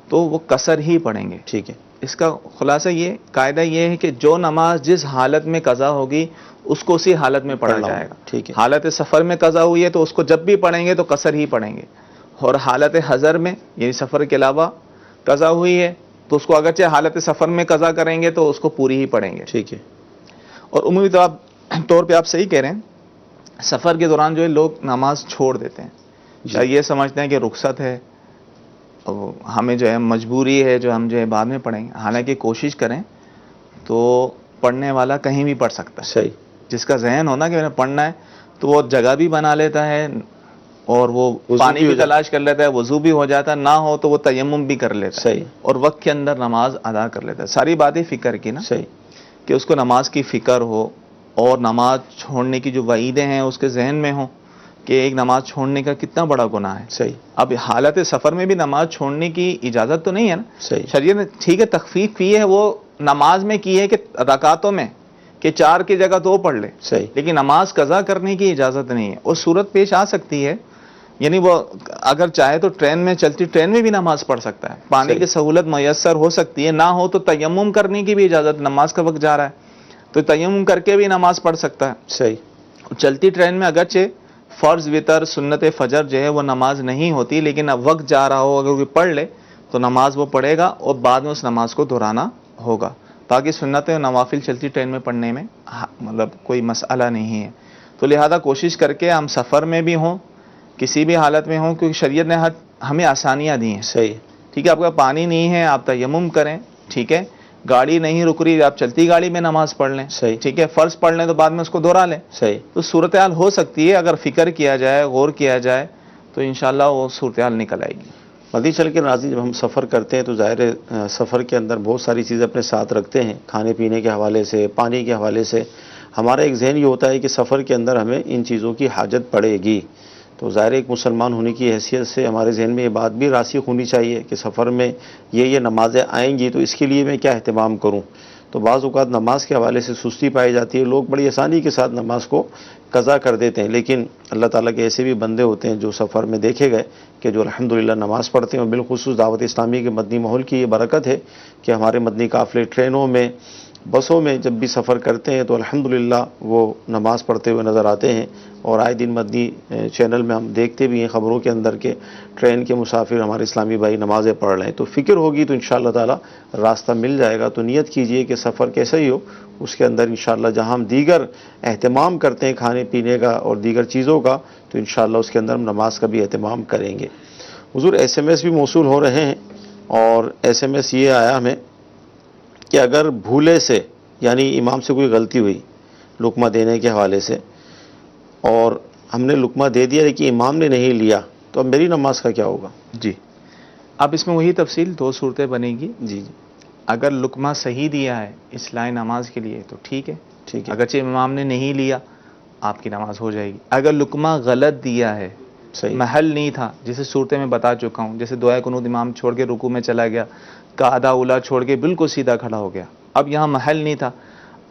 تو وہ قصر ہی پڑھیں گے۔ ٹھیک ہے، اس کا خلاصہ یہ قاعدہ یہ ہے کہ جو نماز جس حالت میں قضا ہوگی اس کو اسی حالت میں پڑھا جائے گا۔ ٹھیک ہے، حالت سفر میں قضا ہوئی ہے تو اس کو جب بھی پڑھیں گے تو قصر ہی پڑھیں گے، اور حالت حضر میں یعنی سفر کے علاوہ قضا ہوئی ہے تو اس کو اگرچہ حالت سفر میں قضا کریں گے تو اس کو پوری ہی پڑھیں گے۔ ٹھیک ہے، اور عمومی طور پہ آپ صحیح کہہ رہے ہیں، سفر کے دوران جو ہے لوگ نماز چھوڑ دیتے ہیں، شاید یہ سمجھتے ہیں کہ رخصت ہے، ہمیں جو ہے مجبوری ہے جو ہم جو ہے بعد میں پڑھیں گے، حالانکہ کوشش کریں تو پڑھنے والا کہیں بھی پڑھ سکتا ہے۔ صحیح، جس کا ذہن ہونا کہ انہیں پڑھنا ہے تو وہ جگہ بھی بنا لیتا ہے اور وہ پانی بھی تلاش کر لیتا ہے، وضو بھی ہو جاتا ہے، نہ ہو تو وہ تیمم بھی کر لیتا ہے، صحیح، اور وقت کے اندر نماز ادا کر لیتا ہے۔ ساری باتیں فکر کی نا، صحیح، کہ اس کو نماز کی فکر ہو اور نماز چھوڑنے کی جو وعیدیں ہیں اس کے ذہن میں ہوں کہ ایک نماز چھوڑنے کا کتنا بڑا گناہ ہے۔ صحیح، اب حالت سفر میں بھی نماز چھوڑنے کی اجازت تو نہیں ہے نا، صحیح، شریعت نے ٹھیک ہے تخفیف کی ہے، وہ نماز میں کی ہے کہ رکعتوں میں کہ 4 کی جگہ 2 پڑھ لے، صحیح، لیکن نماز قضا کرنے کی اجازت نہیں ہے، اور صورت پیش آ سکتی ہے، یعنی وہ اگر چاہے تو ٹرین میں چلتی ٹرین میں بھی نماز پڑھ سکتا ہے، پانی کی سہولت میسر ہو سکتی ہے، نہ ہو تو تیمم کرنے کی بھی اجازت، نماز کا وقت جا رہا ہے تو تیمم کر کے بھی نماز پڑھ سکتا ہے۔ صحیح، چلتی ٹرین میں اگرچہ فرض وتر سنت فجر جو ہے وہ نماز نہیں ہوتی، لیکن اب وقت جا رہا ہو اگر کوئی پڑھ لے تو نماز وہ پڑھے گا اور بعد میں اس نماز کو دہرانا ہوگا، باقی سنت و نوافل چلتی ٹرین میں پڑھنے میں مطلب کوئی مسئلہ نہیں ہے۔ تو لہذا کوشش کر کے ہم سفر میں بھی ہوں، کسی بھی حالت میں ہوں، کیونکہ شریعت نے ہمیں آسانیاں دی ہیں۔ صحیح، ٹھیک ہے، آپ کا پانی نہیں ہے آپ تیمم کریں، ٹھیک ہے، گاڑی نہیں رک رہی آپ چلتی گاڑی میں نماز پڑھ لیں، صحیح، ٹھیک ہے، فرض پڑھ لیں تو بعد میں اس کو دہرا لیں، صحیح، تو صورتحال ہو سکتی ہے اگر فکر کیا جائے، غور کیا جائے تو انشاءاللہ وہ صورتحال نکل آئے گی۔ مدنی چل کے ناظرین، جب ہم سفر کرتے ہیں تو ظاہر ہے سفر کے اندر بہت ساری چیزیں اپنے ساتھ رکھتے ہیں، کھانے پینے کے حوالے سے، پانی کے حوالے سے، ہمارا ایک ذہن یہ ہوتا ہے کہ سفر کے اندر ہمیں ان چیزوں کی حاجت پڑے گی، تو ظاہر ایک مسلمان ہونے کی حیثیت سے ہمارے ذہن میں یہ بات بھی راسخ ہونی چاہیے کہ سفر میں یہ نمازیں آئیں گی تو اس کے لیے میں کیا اہتمام کروں۔ تو بعض اوقات نماز کے حوالے سے سستی پائی جاتی ہے، لوگ بڑی آسانی کے ساتھ نماز کو قضا کر دیتے ہیں، لیکن اللہ تعالیٰ کے ایسے بھی بندے ہوتے ہیں جو سفر میں دیکھے گئے کہ جو الحمدللہ نماز پڑھتے ہیں، اور بالخصوص دعوت اسلامی کے مدنی ماحول کی یہ برکت ہے کہ ہمارے مدنی قافلے ٹرینوں میں، بسوں میں جب بھی سفر کرتے ہیں تو الحمدللہ وہ نماز پڑھتے ہوئے نظر آتے ہیں، اور آئے دن مدنی چینل میں ہم دیکھتے بھی ہیں خبروں کے اندر کہ ٹرین کے مسافر ہمارے اسلامی بھائی نمازیں پڑھ رہے ہیں۔ تو فکر ہوگی تو انشاءاللہ تعالی راستہ مل جائے گا۔ تو نیت کیجئے کہ سفر کیسا ہی ہو، اس کے اندر انشاءاللہ جہاں ہم دیگر اہتمام کرتے ہیں کھانے پینے کا اور دیگر چیزوں کا، تو انشاءاللہ اس کے اندر ہم نماز کا بھی اہتمام کریں گے۔ حضور ایس ایم ایس بھی موصول ہو رہے ہیں، اور ایس ایم ایس یہ آیا ہمیں کہ اگر بھولے سے، یعنی امام سے کوئی غلطی ہوئی لقمہ دینے کے حوالے سے، اور ہم نے لقمہ دے دیا لیکن امام نے نہیں لیا، تو اب میری نماز کا کیا ہوگا؟ جی، اب اس میں وہی تفصیل دو صورتیں بنے گی۔ جی اگر لقمہ صحیح دیا ہے اصلاح نماز کے لیے تو ٹھیک ہے، ٹھیک ہے، اگرچہ امام نے نہیں لیا آپ کی نماز ہو جائے گی۔ اگر لقمہ غلط دیا ہے، صحیح، محل نہیں تھا، جیسے صورتیں میں بتا چکا ہوں، جیسے دعائے قنوت امام چھوڑ کے رکوع میں چلا گیا، قعدہ اولا چھوڑ کے بالکل سیدھا کھڑا ہو گیا، اب یہاں محل نہیں تھا،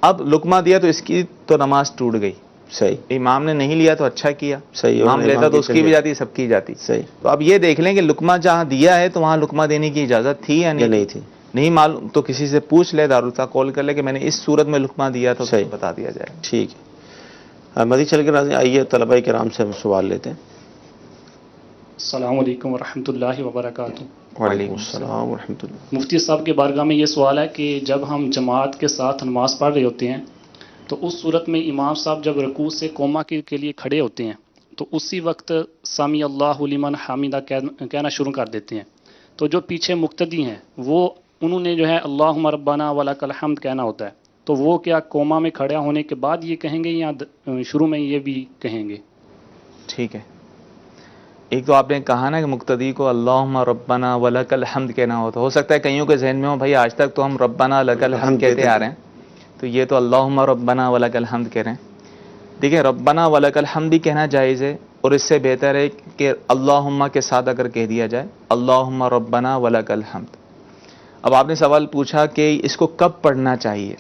اب لقمہ دیا تو اس کی تو نماز ٹوٹ گئی۔ صحیح، امام نے نہیں لیا تو اچھا کیا، صحیح، امام لیتا تو اس کی بھی جاتی، سب کی جاتی۔ صحیح، تو اب یہ دیکھ لیں کہ لقمہ جہاں دیا ہے تو وہاں لقمہ دینے کی اجازت تھی یا یا نہیں نہیں تھی، نہیں معلوم تو کسی سے پوچھ لے، دارالفتا کال کر لے کہ میں نے اس صورت میں لقمہ دیا تھا، تو صحیح، بتا دیا جائے۔ ٹھیک ہے۔ مدی چل کے ناظرین، آئیے طلبہ کرام سے ہم سوال لیتے ہیں۔ السلام علیکم ورحمۃ اللہ وبرکاتہ۔ وعلیکم السلام ورحمۃ اللہ۔ مفتی صاحب کے بارگاہ میں یہ سوال ہے کہ جب ہم جماعت کے ساتھ نماز پڑھ رہے ہوتے ہیں تو اس صورت میں امام صاحب جب رکوع سے قوما کے لیے کھڑے ہوتے ہیں تو اسی وقت سمی اللہ لمن حمیدہ کہنا شروع کر دیتے ہیں، تو جو پیچھے مقتدی ہیں وہ انہوں نے جو ہے اللہم ربنا ولک الحمد کہنا ہوتا ہے، تو وہ کیا قوما میں کھڑا ہونے کے بعد یہ کہیں گے یا شروع میں یہ بھی کہیں گے؟ ٹھیک ہے، ایک تو آپ نے کہا نا کہ مقتدی کو اللہم ربنا ولک الحمد کہنا ہوتا، ہو سکتا ہے کئیوں کے ذہن میں ہو بھائی آج تک تو ہم ربنا لک الحمد کہتے آ رہے ہیں، تو یہ تو اللہم ربنا ولک الحمد کہہ رہے ہیں۔ دیکھیں ربنا ولک الحمد بھی کہنا جائز ہے، اور اس سے بہتر ہے کہ اللہم کے ساتھ اگر کہہ دیا جائے اللہم ربنا ولک الحمد۔ اب آپ نے سوال پوچھا کہ اس کو کب پڑھنا چاہیے۔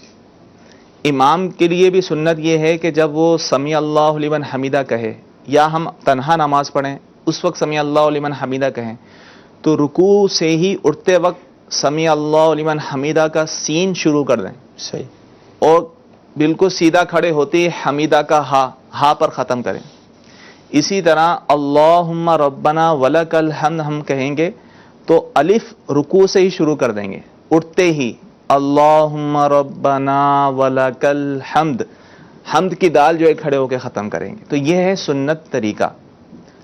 امام کے لیے بھی سنت یہ ہے کہ جب وہ سمیع اللہ لمن حمیدہ کہے، یا ہم تنہا نماز پڑھیں اس وقت سمیع اللہ لمن حمیدہ کہیں، تو رکوع سے ہی اٹھتے وقت سمیع اللہ لمن حمیدہ کا سین شروع کر دیں، صحیح، اور بالکل سیدھا کھڑے ہوتے حمیدہ کا ہا پر ختم کریں۔ اسی طرح اللہم ربنا ولک الحمد ہم کہیں گے تو الف رکوع سے ہی شروع کر دیں گے، اٹھتے ہی اللہم ربنا ولک الحمد، حمد کی دال جو ہے کھڑے ہو کے ختم کریں گے۔ تو یہ ہے سنت طریقہ،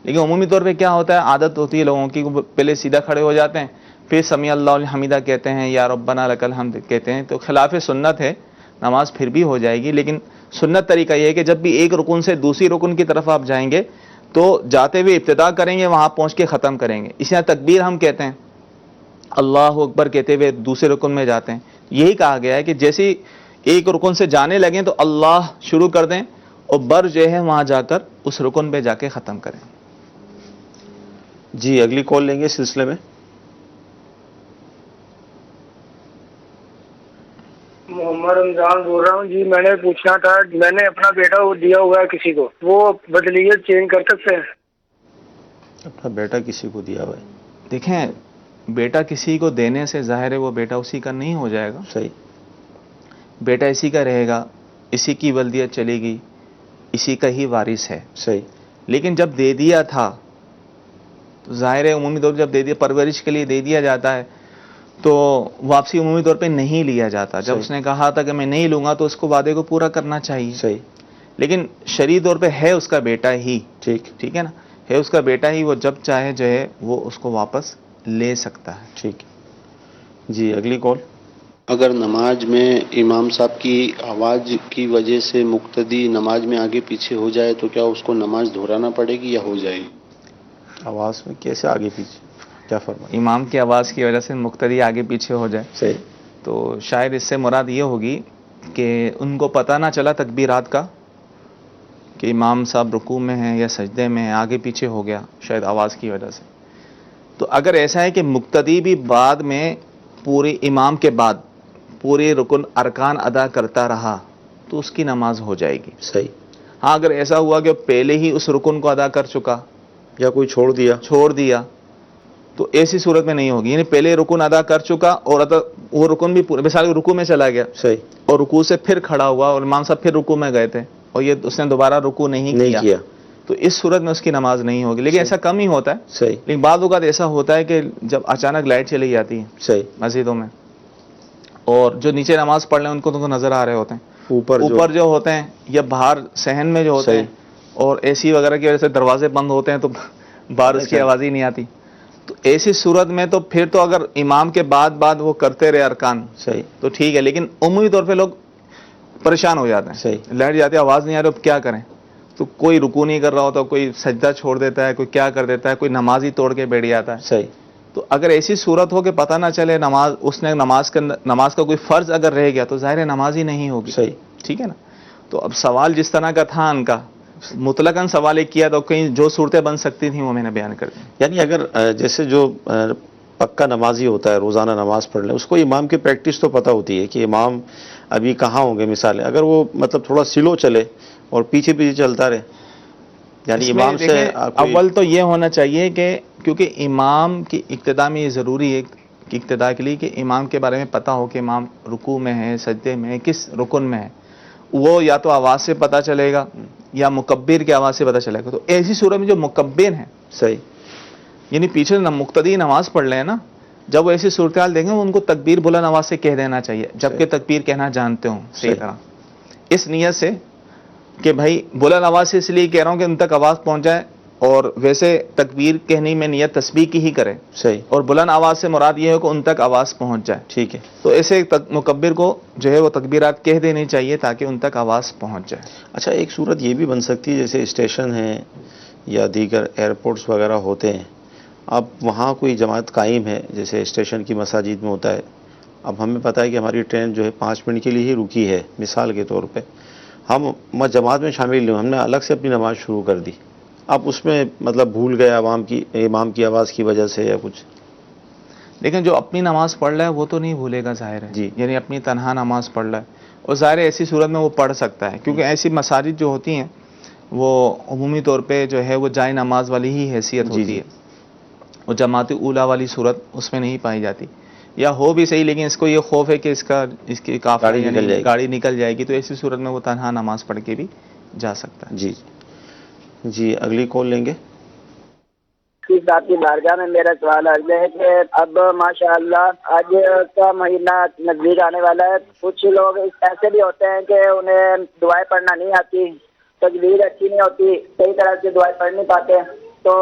لیکن عمومی طور پہ کیا ہوتا ہے، عادت ہوتی ہے لوگوں کی، پہلے سیدھا کھڑے ہو جاتے ہیں پھر سمیع اللہ حمیدہ کہتے ہیں یا ربنا لک الحمد کہتے ہیں، تو خلاف سنت ہے، نماز پھر بھی ہو جائے گی، لیکن سنت طریقہ یہ ہے کہ جب بھی ایک رکن سے دوسری رکن کی طرف آپ جائیں گے تو جاتے ہوئے ابتدا کریں گے، وہاں پہنچ کے ختم کریں گے۔ اسی طرح تکبیر ہم کہتے ہیں، اللہ اکبر کہتے ہوئے دوسرے رکن میں جاتے ہیں، یہی کہا گیا ہے کہ جیسے ایک رکن سے جانے لگیں تو اللہ شروع کر دیں، اور بر جو ہے وہاں جا کر اس رکن پہ جا کے ختم کریں۔ جی اگلی کال لیں گے سلسلے میں۔ محمد رمضان بول رہا ہوں جی، میں نے پوچھنا تھا، میں نے اپنا بیٹا وہ دیا ہوا ہے کسی کو، وہ بدلیت چینج کر سکتے ہیں؟ اپنا بیٹا کسی کو دیا ہوا ہے، دیکھیں بیٹا کسی کو دینے سے ظاہر ہے وہ بیٹا اسی کا نہیں ہو جائے گا، صحیح، بیٹا اسی کا رہے گا، اسی کی ولدیت چلے گی، اسی کا ہی وارث ہے۔ صحیح، لیکن جب دے دیا تھا تو ظاہر ہے عمومی طور پہ جب دے دیا، پرورش کے لیے دے دیا جاتا ہے تو واپسی عمومی طور پہ نہیں لیا جاتا۔ جب اس نے کہا تھا کہ میں نہیں لوں گا تو اس کو وعدے کو پورا کرنا چاہیے، صحیح، لیکن شرعی طور پہ ہے اس کا بیٹا ہی، ٹھیک ہے نا، ہے اس کا بیٹا ہی، وہ جب چاہے جو ہے وہ اس کو واپس لے سکتا ہے۔ ٹھیک۔ جی اگلی کال۔ اگر نماز میں امام صاحب کی آواز کی وجہ سے مقتدی نماز میں آگے پیچھے ہو جائے تو کیا اس کو نماز دہرانا پڑے گی یا ہو جائے گی؟ آواز میں کیسے آگے پیچھے، کیا فرمائیں؟ امام کی آواز کی وجہ سے مقتدی آگے پیچھے ہو جائے، صحیح، تو شاید اس سے مراد یہ ہوگی کہ ان کو پتہ نہ چلا تکبیرات کا کہ امام صاحب رکوع میں ہیں یا سجدے میں ہیں، آگے پیچھے ہو گیا شاید آواز کی وجہ سے۔ تو اگر ایسا ہے کہ مقتدی بھی بعد میں پورے امام کے بعد پورے رکن ارکان ادا کرتا رہا تو اس کی نماز ہو جائے گی. صحیح. ہاں اگر ایسا ہوا کہ پہلے ہی اس رکن کو ادا کر چکا یا کوئی چھوڑ دیا تو ایسی صورت میں نہیں ہوگی. یعنی پہلے رکن ادا کر چکا اور وہ رکن بھی پورے، مثال رکوع میں چلا گیا صحیح اور رکوع سے پھر کھڑا ہوا اور امام صاحب پھر رکوع میں گئے تھے اور یہ اس نے دوبارہ رکوع نہیں کیا تو اس صورت میں اس کی نماز نہیں ہوگی. لیکن ایسا کم ہی ہوتا ہے. صحیح. لیکن بعض اوقات ایسا ہوتا ہے کہ جب اچانک لائٹ چلی جاتی ہے صحیح مسجدوں میں اور جو نیچے نماز پڑھ رہے ہیں ان کو تو نظر آ رہے ہوتے ہیں، اوپر جو ہوتے ہیں یا باہر صحن میں جو ہوتے ہیں اور اے سی وغیرہ کی وجہ سے دروازے بند ہوتے ہیں تو باہر اس کی آواز ہی نہیں آتی. تو ایسی صورت میں تو پھر تو اگر امام کے بعد وہ کرتے رہے ارکان صحیح تو ٹھیک ہے. لیکن عمومی طور پہ لوگ پریشان ہو جاتے ہیں. صحیح. لائٹ جاتی ہے آواز نہیں آ رہی اب کیا کریں، تو کوئی رکوع نہیں کر رہا ہوتا، کوئی سجدہ چھوڑ دیتا ہے، کوئی کیا کر دیتا ہے، کوئی نماز ہی توڑ کے بیٹھ جاتا ہے. صحیح. تو اگر ایسی صورت ہو کہ پتہ نہ چلے اس نے نماز کا کوئی فرض اگر رہ گیا تو ظاہر نماز ہی نہیں ہوگی. صحیح. ٹھیک ہے نا. تو اب سوال جس طرح کا تھا ان کا مطلقاً سوال ایک کیا تو کہیں جو صورتیں بن سکتی تھیں وہ میں نے بیان کر دی. یعنی اگر جیسے جو پکا نمازی ہوتا ہے روزانہ نماز پڑھ لے اس کو امام کی پریکٹس تو پتہ ہوتی ہے کہ امام ابھی کہاں ہوں گے. مثال اگر وہ مطلب تھوڑا سلو چلے اور پیچھے چلتا رہے، یعنی امام سے اول تو یہ ہونا چاہیے کہ کیونکہ امام کی ابتدا میں یہ ضروری ہے کہ ابتدا کے لیے کہ امام کے بارے میں پتہ ہو کہ امام رکوع میں ہے، سجدے میں ہے، کس رکن میں ہے. وہ یا تو آواز سے پتہ چلے گا یا مکبر کی آواز سے پتہ چلے گا. تو ایسی صورت میں جو مکبر ہیں صحیح یعنی پیچھے مقتدی نماز پڑھ لیں نا، جب وہ ایسی صورتحال دیکھیں ان کو تکبیر بلند آواز سے کہہ دینا چاہیے جبکہ تکبیر کہنا جانتے ہوں صحیح طرح، اس نیت سے کہ بھائی بلند آواز سے اس لیے کہہ رہا ہوں کہ ان تک آواز پہنچ جائے، اور ویسے تکبیر کہنے میں نیت تسبیح کی ہی کرے. صحیح. اور بلند آواز سے مراد یہ ہے کہ ان تک آواز پہنچ جائے. ٹھیک ہے. تو ایسے مکبر کو جو ہے وہ تکبیرات کہہ دینی چاہیے تاکہ ان تک آواز پہنچ جائے. اچھا ایک صورت یہ بھی بن سکتی ہے جیسے اسٹیشن ہیں یا دیگر ایئرپورٹس وغیرہ ہوتے ہیں، اب وہاں کوئی جماعت قائم ہے جیسے اسٹیشن کی مساجد میں ہوتا ہے. اب ہمیں پتہ ہے کہ ہماری ٹرین جو ہے 5 منٹ کے لیے ہی رکی ہے مثال کے طور پہ، ہم جماعت میں شامل نہیں، ہم نے الگ سے اپنی نماز شروع کر دی. اب اس میں مطلب بھول گئے امام کی آواز کی وجہ سے یا کچھ. لیکن جو اپنی نماز پڑھ رہا ہے وہ تو نہیں بھولے گا ظاہر ہے جی. یعنی اپنی تنہا نماز پڑھ رہا ہے اور ظاہر ہے ایسی صورت میں وہ پڑھ سکتا ہے کیونکہ ایسی مساجد جو ہوتی ہیں وہ عمومی طور پہ جو ہے وہ جائے نماز والی ہی حیثیت ہوتی ہے. وہ جماعت اولا والی صورت اس میں نہیں پائی جاتی، یا ہو بھی صحیح لیکن اس کو یہ خوف ہے کہ اس کی گاڑی نکل جائے گی، تو ایسی صورت میں وہ تنہا نماز پڑھ کے بھی جا سکتا ہے. جی اگلی کال لیں گے. آپ کی بارگاہ میں میرا سوال عرض ہے کہ اب ماشاءاللہ آج کا مہینہ نزدیک آنے والا ہے. کچھ لوگ ایسے بھی ہوتے ہیں کہ انہیں دعائیں پڑھنا نہیں آتی، تجوید اچھی نہیں ہوتی، صحیح طرح سے دعائیں پڑھ نہیں پاتے، تو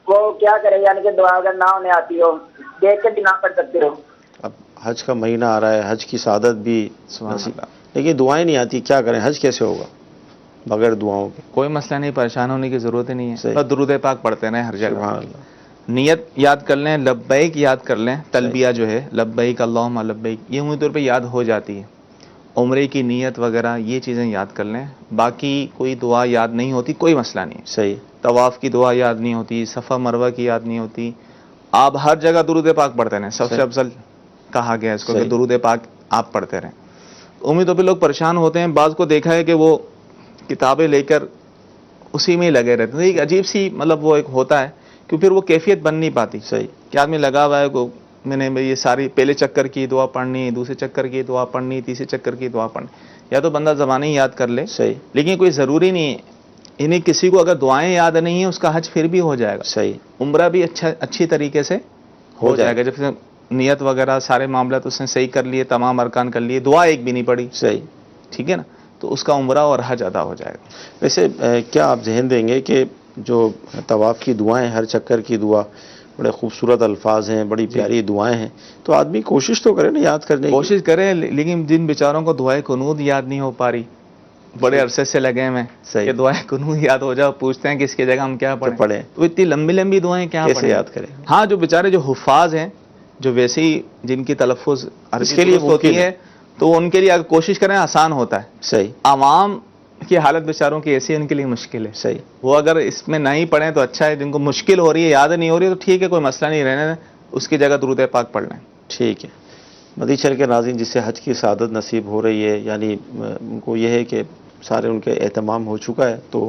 وہ کیا کرے؟ یعنی کہ دعا اگر نہ انہیں آتی ہو دیکھ کے بھی نہ پڑھ سکتے ہو. اب حج کا مہینہ آ رہا ہے، حج کی سعادت بھی لیکن دعائیں نہیں آتی، کیا کریں؟ حج کیسے ہوگا بغیر دعاؤں کے؟ کوئی مسئلہ نہیں، پریشان ہونے کی ضرورت ہی نہیں ہے، بس درود پاک پڑھتے رہیں ہر جگہ. سبحان اللہ. نیت یاد کر لیں، لبیک یاد کر لیں، تلبیہ جو ہے لبیک اللہم لبیک یہ عمومی طور پہ یاد ہو جاتی ہے. عمرے کی نیت وغیرہ یہ چیزیں یاد کر لیں. باقی کوئی دعا یاد نہیں ہوتی کوئی مسئلہ نہیں. صحیح. طواف کی دعا یاد نہیں ہوتی، صفا مروہ کی یاد نہیں ہوتی. آپ ہر جگہ درود پاک پڑھتے رہیں، سب سے افضل کہا گیا اس کو کہ درود پاک آپ پڑھتے رہیں. عمومی طور پہ لوگ پریشان ہوتے ہیں، بعض کو دیکھا ہے کہ وہ کتابیں لے کر اسی میں ہی لگے رہتے ہیں. ایک عجیب سی مطلب وہ ایک ہوتا ہے کہ پھر وہ کیفیت بن نہیں پاتی. صحیح. کہ آدمی لگا ہوا ہے کو میں نے یہ ساری پہلے چکر کی دعا پڑھنی، دوسرے چکر کی دعا پڑھنی، تیسرے چکر کی دعا پڑھنی، یا تو بندہ زبانیں یاد کر لے. صحیح. لیکن کوئی ضروری نہیں ہے، یعنی کسی کو اگر دعائیں یاد نہیں ہیں اس کا حج پھر بھی ہو جائے گا. صحیح. عمرہ بھی اچھی طریقے سے ہو جائے گا جب نیت وغیرہ سارے معاملات اس نے صحیح کر لیے، تمام ارکان کر لیے، دعا ایک بھی نہیں پڑی. صحیح. ٹھیک ہے نا، تو اس کا عمرہ اور حج ادا ہو جائے گا. ویسے کیا آپ ذہن دیں گے کہ جو طواف کی دعائیں، ہر چکر کی دعا بڑے خوبصورت الفاظ ہیں، بڑی پیاری دعائیں ہیں، تو آدمی کوشش تو کرے نا یاد کرنے کی. کوشش کرے، لیکن جن بیچاروں کو دعائیں قنوت یاد نہیں ہو پا رہی، بڑے عرصے سے لگے ہوئے کہ دعائیں قنوت یاد ہو جاؤ، پوچھتے ہیں کہ اس کی جگہ ہم کیا پڑھیں، تو اتنی لمبی لمبی دعائیں کیا کیسے یاد کریں؟ ہاں جو بیچارے جو حفاظ ہیں، جو ویسے ہی جن کی تلفظ اس کے لیے ہوتی ہے، تو ان کے لیے اگر کوشش کریں آسان ہوتا ہے. صحیح. عوام کی حالت بیچاروں کی ایسی ان کے لیے مشکل ہے. صحیح. وہ اگر اس میں نہیں پڑھیں تو اچھا ہے، جن کو مشکل ہو رہی ہے، یاد نہیں ہو رہی ہے، تو ٹھیک ہے، کوئی مسئلہ نہیں، رہنے دیں، اس کی جگہ درود پاک پڑھ لیں. ٹھیک ہے. مدی چل کے ناظرین جس سے حج کی سعادت نصیب ہو رہی ہے، یعنی ان کو یہ ہے کہ سارے ان کے اہتمام ہو چکا ہے، تو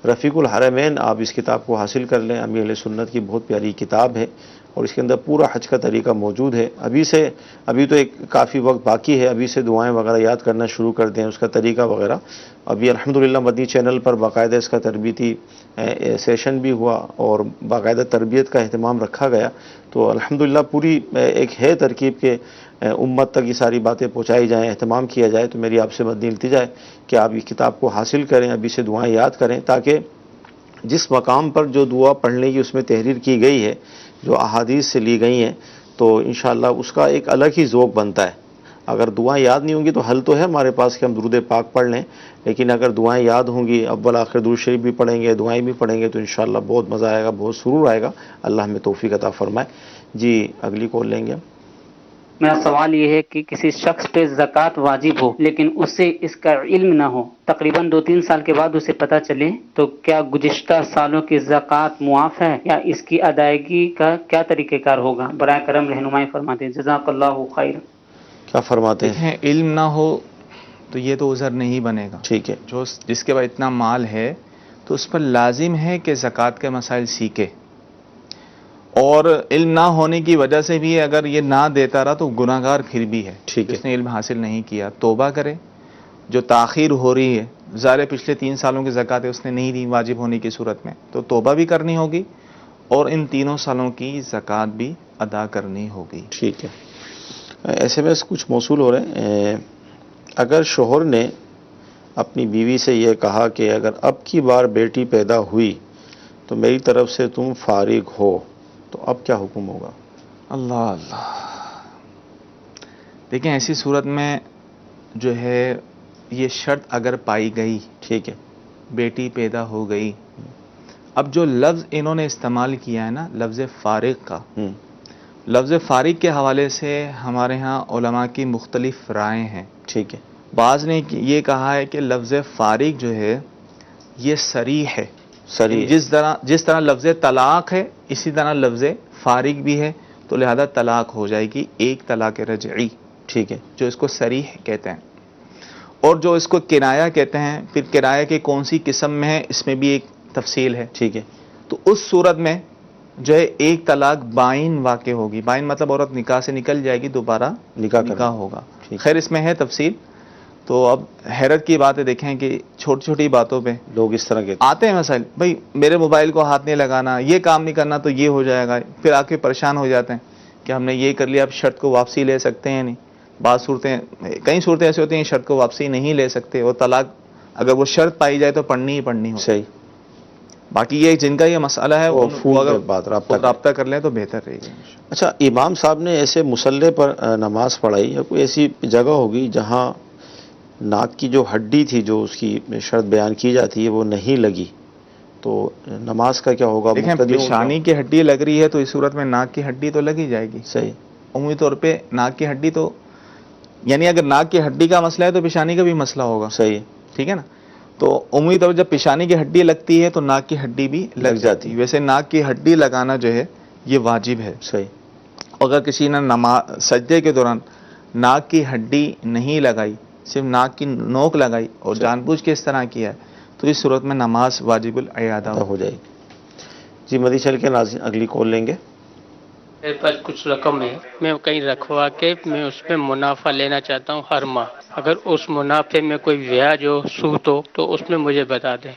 رفیق الحرمین آپ اس کتاب کو حاصل کر لیں۔ امیر اہل سنت کی بہت پیاری کتاب ہے اور اس کے اندر پورا حج کا طریقہ موجود ہے۔ ابھی تو ایک کافی وقت باقی ہے، ابھی سے دعائیں وغیرہ یاد کرنا شروع کر دیں، اس کا طریقہ وغیرہ۔ ابھی الحمدللہ مدنی چینل پر باقاعدہ اس کا تربیتی سیشن بھی ہوا اور باقاعدہ تربیت کا اہتمام رکھا گیا، تو الحمدللہ پوری ایک ہے ترکیب کے امت تک یہ ساری باتیں پہنچائی جائیں، اہتمام کیا جائے۔ تو میری آپ سے مدنی التجا ہے کہ آپ اس کتاب کو حاصل کریں، ابھی سے دعائیں یاد کریں، تاکہ جس مقام پر جو دعا پڑھنے کی اس میں تحریر کی گئی ہے، جو احادیث سے لی گئی ہیں، تو انشاءاللہ اس کا ایک الگ ہی ذوق بنتا ہے۔ اگر دعائیں یاد نہیں ہوں گی تو حل تو ہے ہمارے پاس کہ ہم درود پاک پڑھ لیں، لیکن اگر دعائیں یاد ہوں گی، اول آخر درود شریف بھی پڑھیں گے، دعائیں بھی پڑھیں گے، تو انشاءاللہ بہت مزہ آئے گا، بہت سرور آئے گا۔ اللہ ہمیں توفیق عطا فرمائے۔ جی اگلی کال لیں گے ہم۔ میرا سوال یہ ہے کہ کسی شخص پہ زکوٰۃ واجب ہو لیکن اسے اس کا علم نہ ہو، تقریباً 2-3 سال کے بعد اسے پتہ چلے، تو کیا گزشتہ سالوں کی زکوٰۃ معاف ہے یا اس کی ادائیگی کا کیا طریقہ کار ہوگا؟ براہ کرم رہنمائی فرماتے ہیں، جزاک اللہ خیر۔ کیا فرماتے ہیں؟ علم نہ ہو تو یہ تو عذر نہیں بنے گا۔ ٹھیک ہے، جس کے پاس اتنا مال ہے تو اس پر لازم ہے کہ زکوٰۃ کے مسائل سیکھے، اور علم نہ ہونے کی وجہ سے بھی اگر یہ نہ دیتا رہا تو گناہ گار پھر بھی ہے۔ جس نے علم حاصل نہیں کیا توبہ کرے، جو تاخیر ہو رہی ہے، ظاہر پچھلے 3 سالوں کی زکوٰۃ اس نے نہیں دی واجب ہونے کی صورت میں، تو توبہ بھی کرنی ہوگی اور ان 3 سالوں کی زکوٰۃ بھی ادا کرنی ہوگی۔ ٹھیک ہے۔ ایس ایم ایس کچھ موصول ہو رہے ہیں۔ اگر شوہر نے اپنی بیوی سے یہ کہا کہ اگر اب کی بار بیٹی پیدا ہوئی تو میری طرف سے تم فارغ ہو، تو اب کیا حکم ہوگا؟ اللہ اللہ، دیکھیں ایسی صورت میں جو ہے یہ شرط اگر پائی گئی، ٹھیک ہے، بیٹی پیدا ہو گئی، اب جو لفظ انہوں نے استعمال کیا ہے نا، لفظ فارغ کا، لفظ فارغ کے حوالے سے ہمارے ہاں علماء کی مختلف رائے ہیں۔ ٹھیک ہے، بعض نے یہ کہا ہے کہ لفظ فارغ جو ہے یہ صریح ہے، جس طرح لفظ طلاق ہے اسی طرح لفظ فارغ بھی ہے، تو لہذا طلاق ہو جائے گی، ایک طلاق رجعی، ٹھیک ہے، جو اس کو صریح کہتے ہیں۔ اور جو اس کو کنایہ کہتے ہیں، پھر کنایہ کی کون سی قسم میں ہے اس میں بھی ایک تفصیل ہے۔ ٹھیک ہے، تو اس صورت میں جو ہے ایک طلاق بائن واقع ہوگی، بائن مطلب عورت نکاح سے نکل جائے گی، دوبارہ نکاح ہوگا۔ خیر اس میں ہے تفصیل، تو اب حیرت کی بات ہے، دیکھیں کہ چھوٹی چھوٹی باتوں پہ لوگ اس طرح کے آتے ہیں مسائل، بھائی میرے موبائل کو ہاتھ نہیں لگانا، یہ کام نہیں کرنا تو یہ ہو جائے گا، پھر آ کے پریشان ہو جاتے ہیں کہ ہم نے یہ کر لیا، اب شرط کو واپسی لے سکتے ہیں نہیں۔ بعض صورتیں، کئی صورتیں ایسی ہوتی ہیں شرط کو واپسی نہیں لے سکتے، اور طلاق اگر وہ شرط پائی جائے تو پڑھنی ہی پڑھنی ہو۔ صحیح۔ باقی یہ جن کا یہ مسئلہ ہے وہ اگر رابطہ رابطہ کر لیں تو بہتر رہے گا۔ اچھا، امام صاحب نے ایسے مصلے پر نماز پڑھائی، یا کوئی ایسی جگہ ہوگی جہاں ناک کی جو ہڈی تھی جو اس کی شرط بیان کی جاتی ہے وہ نہیں لگی، تو نماز کا کیا ہوگا؟ دیکھیں پیشانی کی ہڈی لگ رہی ہے تو اس صورت میں ناک کی ہڈی تو لگ ہی جائے گی۔ صحیح، عمومی طور پہ ناک کی ہڈی تو، یعنی اگر ناک کی ہڈی کا مسئلہ ہے تو پیشانی کا بھی مسئلہ ہوگا۔ صحیح، ٹھیک ہے نا۔ تو عمومی طور پر جب پیشانی کی ہڈی لگتی ہے تو ناک کی ہڈی بھی لگ جاتی ہے۔ ویسے ناک کی ہڈی لگانا جو ہے یہ واجب ہے۔ صحیح۔ اگر کسی نے سجدے کے دوران ناک کی ہڈی نہیں لگائی، صرف ناک کی نوک لگائی اور جان بوجھ کے اس طرح کیا ہے، تو اس صورت میں نماز واجب الاعادہ ہو جائے گی۔ جی مدی چل کے ناظرین اگلی کال لیں گے۔ میرے پاس کچھ رقم ہے، میں کہیں رکھوا کے میں اس میں منافع لینا چاہتا ہوں ہر ماہ، اگر اس منافع میں کوئی بیاج ہو، سود ہو، تو اس میں مجھے بتا دیں۔